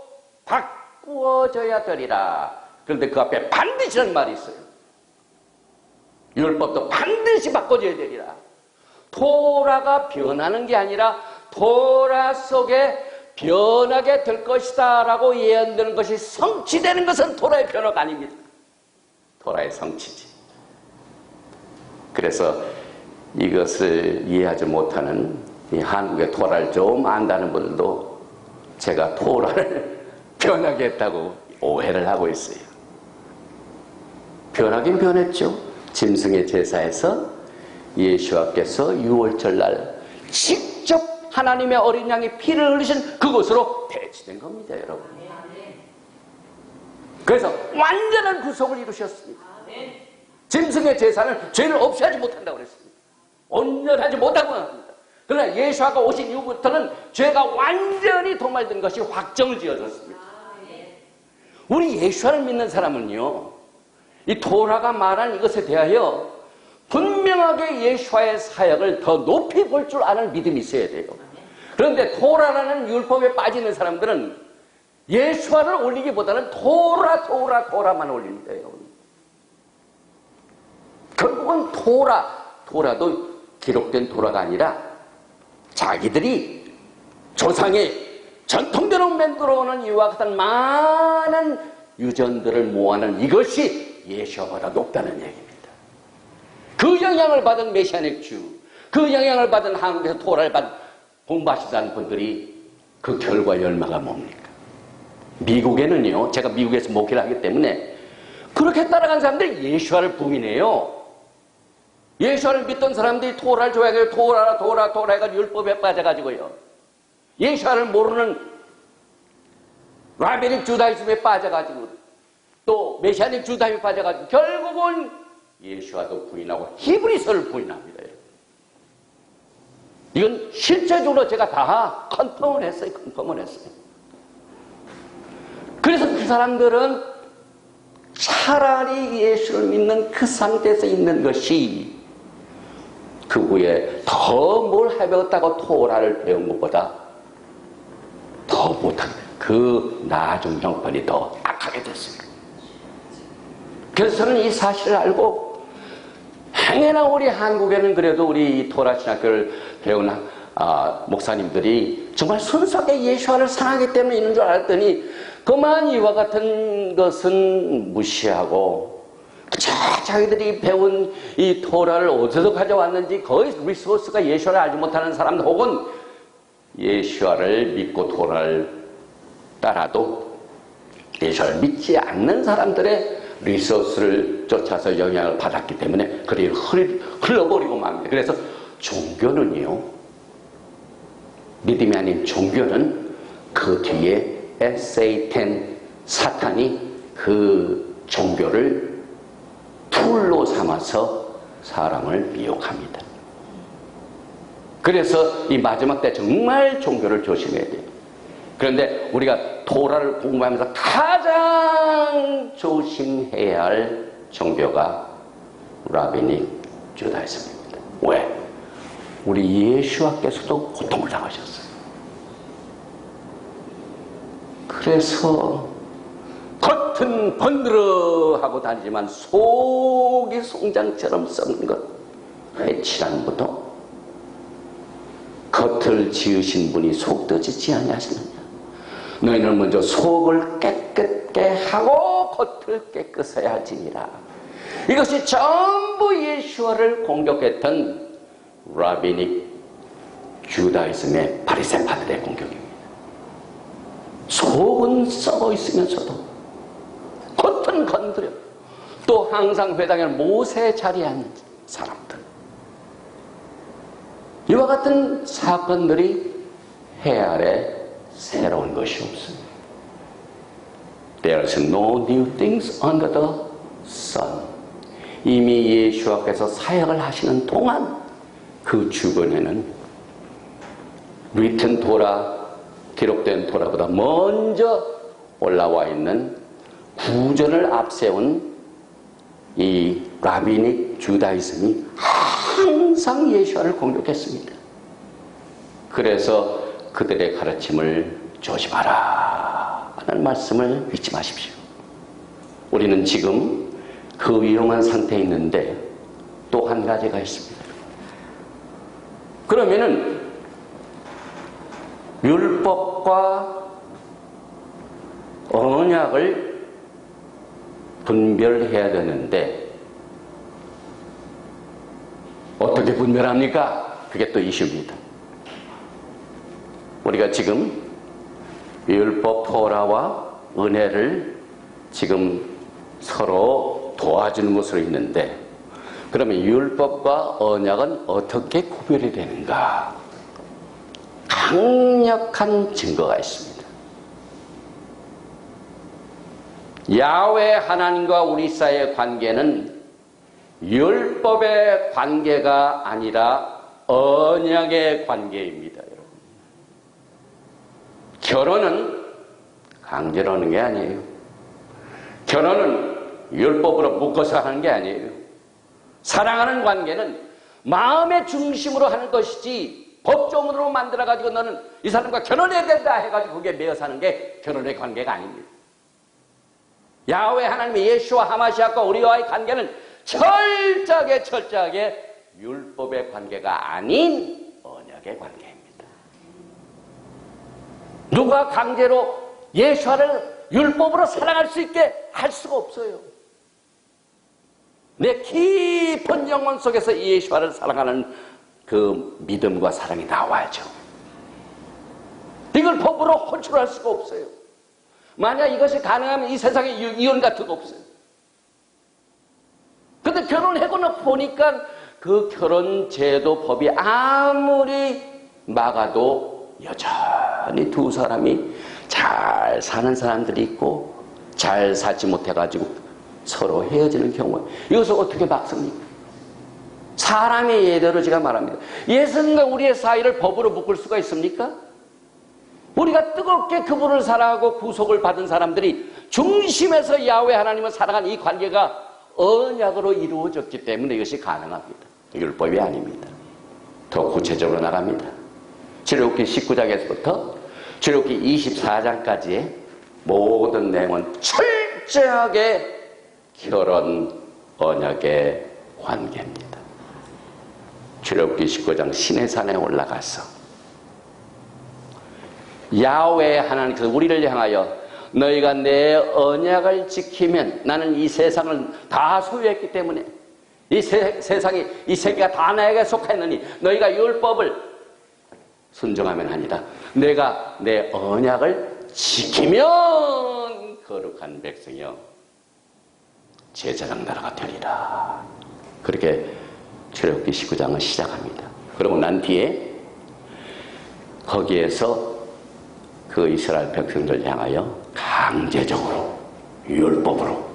바꾸어져야 되리라. 그런데 그 앞에 반드시라는 말이 있어요. 율법도 반드시 바꿔줘야 되리라. 토라가 변하는 게 아니라 토라 속에 변하게 될 것이다 라고 예언되는 것이 성취되는 것은 토라의 변화가 아닙니다. 토라의 성취지. 그래서 이것을 이해하지 못하는 이 한국의 토라를 좀 안다는 분들도 제가 토라를 변하게 했다고 오해를 하고 있어요. 변하긴 변했죠. 짐승의 제사에서 예수와께서 6월절 날 직접 하나님의 어린 양의 피를 흘리신 그곳으로 배치된 겁니다, 여러분. 그래서 완전한 구속을 이루셨습니다. 짐승의 제사는 죄를 없이 하지 못한다고 그랬습니다. 온전하지 못하고 합니다. 그러나 예수가 오신 이후부터는 죄가 완전히 도말된 것이 확정을 지어졌습니다. 우리 예수를 믿는 사람은요, 이 토라가 말한 이것에 대하여 분명하게 예수와의 사역을 더 높이 볼 줄 아는 믿음이 있어야 돼요. 그런데 토라라는 율법에 빠지는 사람들은 예수와를 올리기보다는 토라만 올립니다, 여러분. 결국은 토라도 기록된 토라가 아니라 자기들이 조상의 전통대로 만들어오는 이와 같은 많은 유전들을 모아낸 이것이 예수와보다 높다는 얘기입니다. 그 영향을 받은 메시아닉 주, 그 영향을 받은 한국에서 토라를 공부하시다는 분들이 그 결과 열마가 뭡니까? 미국에는요, 제가 미국에서 목회를 하기 때문에 그렇게 따라간 사람들이 예수와를 부인해요. 예수와를 믿던 사람들이 토라를 좋아해가지고 토라 해가지고 율법에 빠져가지고요. 예수와를 모르는 라비닉 주다이즘에 빠져가지고 또 메시아닉 주다이즘에 빠져가지고 결국은 예수와도 부인하고 히브리서를 부인합니다. 이건 실제적으로 제가 다 컨펌을 했어요. 그래서 그 사람들은 차라리 예수를 믿는 그 상태에서 있는 것이 그 후에 더 뭘 해배웠다고 토라를 배운 것보다 더 못한 그 나중 형편이 더 악하게 됐습니다. 그래서 저는 이 사실을 알고 행여나 우리 한국에는 그래도 우리 토라 신학교를 배운 목사님들이 정말 순수하게 예수와를 사랑하기 때문에 있는 줄 알았더니 그만 이와 같은 것은 무시하고 자기들이 배운 이 토라를 어디서 가져왔는지 거의 리소스가 예수와를 알지 못하는 사람들 혹은 예수와를 믿고 토라를 따라도 예수와를 믿지 않는 사람들의 리소스를 쫓아서 영향을 받았기 때문에 그리 흘러버리고 맙니다. 그래서 종교는요, 믿음이 아닌 종교는 그 뒤에 세이탄, 사탄이 그 종교를 툴로 삼아서 사람을 미혹합니다. 그래서 이 마지막 때 정말 종교를 조심해야 돼요. 그런데 우리가 토라를 공부하면서 가장 조심해야 할 종교가 라비닉 주다이즘입니다. 왜? 우리 예수와께서도 고통을 당하셨어요. 그래서 겉은 번들어하고 다니지만 속이 송장처럼 썩는 것, 해칠한 무도. 겉을 지으신 분이 속도 짓지 아니하시느냐. 너희는 먼저 속을 깨끗게 하고 겉을 깨끗하게 할지니라. 이것이 전부 예수와를 공격했던 라비닉 주다이즘의 바리새파들의 공격입니다. 속은 썩어 있으면서도 겉은 건드려. 또 항상 회당에 모세 자리에 앉는 사람들. 이와 같은 사건들이 해 아래 새로운 것이 없습니다. There is no new things under the sun. 이미 예수께서 사역을 하시는 동안 그 주변에는 written 토라, 기록된 토라보다 먼저 올라와 있는 구전을 앞세운 이 라비닉 주다이즘이 항상 예수를 공격했습니다. 그래서 그들의 가르침을 조심하라 하는 말씀을 잊지 마십시오. 우리는 지금 그 위험한 상태에 있는데 또 한 가지가 있습니다. 그러면은 율법과 언약을 분별해야 되는데 어떻게 분별합니까? 그게 또 이슈입니다. 우리가 지금 율법 토라와 은혜를 지금 서로 도와주는 것으로 있는데, 그러면 율법과 언약은 어떻게 구별이 되는가? 강력한 증거가 있습니다. 야훼 하나님과 우리 사이의 관계는 율법의 관계가 아니라 언약의 관계입니다. 여러분. 결혼은 강제로 하는 게 아니에요. 결혼은 율법으로 묶어서 하는 게 아니에요. 사랑하는 관계는 마음의 중심으로 하는 것이지 법정으로 만들어가지고 너는 이 사람과 결혼해야 된다 해가지고 그게 매여 사는 게 결혼의 관계가 아닙니다. 야훼 하나님의 예수와 하마시아과 우리와의 관계는 철저하게 율법의 관계가 아닌 언약의 관계입니다. 누가 강제로 예수를 율법으로 사랑할 수 있게 할 수가 없어요. 내 깊은 영혼 속에서 예수를 사랑하는 그 믿음과 사랑이 나와야죠. 이걸 법으로 컨트롤할 수가 없어요. 만약 이것이 가능하면 이 세상에 이혼 같은 거 없어요. 근데 결혼하고 보니까 그 결혼 제도 법이 아무리 막아도 여전히 두 사람이 잘 사는 사람들이 있고 잘 살지 못해가지고 서로 헤어지는 경우, 이것을 어떻게 막습니까? 사람의 예대로 제가 말합니다. 예수님과 우리의 사이를 법으로 묶을 수가 있습니까? 우리가 뜨겁게 그분을 사랑하고 구속을 받은 사람들이 중심에서 야훼 하나님을 사랑하는 이 관계가 언약으로 이루어졌기 때문에 이것이 가능합니다. 율법이 아닙니다. 더 구체적으로 나갑니다. 출애굽기 19장에서부터 출애굽기 24장까지의 모든 내용은 철저하게 결혼 언약의 관계입니다. 출애굽기 19장 시내산에 올라가서 야훼 하나님께서 우리를 향하여 너희가 내 언약을 지키면, 나는 이 세상을 다 소유했기 때문에 이 세상이, 이 세계가 다 나에게 속하였느니 너희가 율법을 순종하면 하니라. 내가 내 언약을 지키면 거룩한 백성이여 제사장 나라가 되리라. 그렇게 출애굽기 19장을 시작합니다. 그러고 난 뒤에 거기에서 그 이스라엘 백성들 향하여 강제적으로 율법으로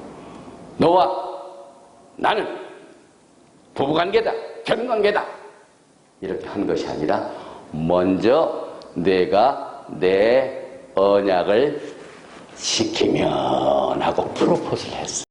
너와 나는 부부관계다, 결혼관계다 이렇게 한 것이 아니라 먼저 내가 내 언약을 지키면 하고 프로포즈를 했어.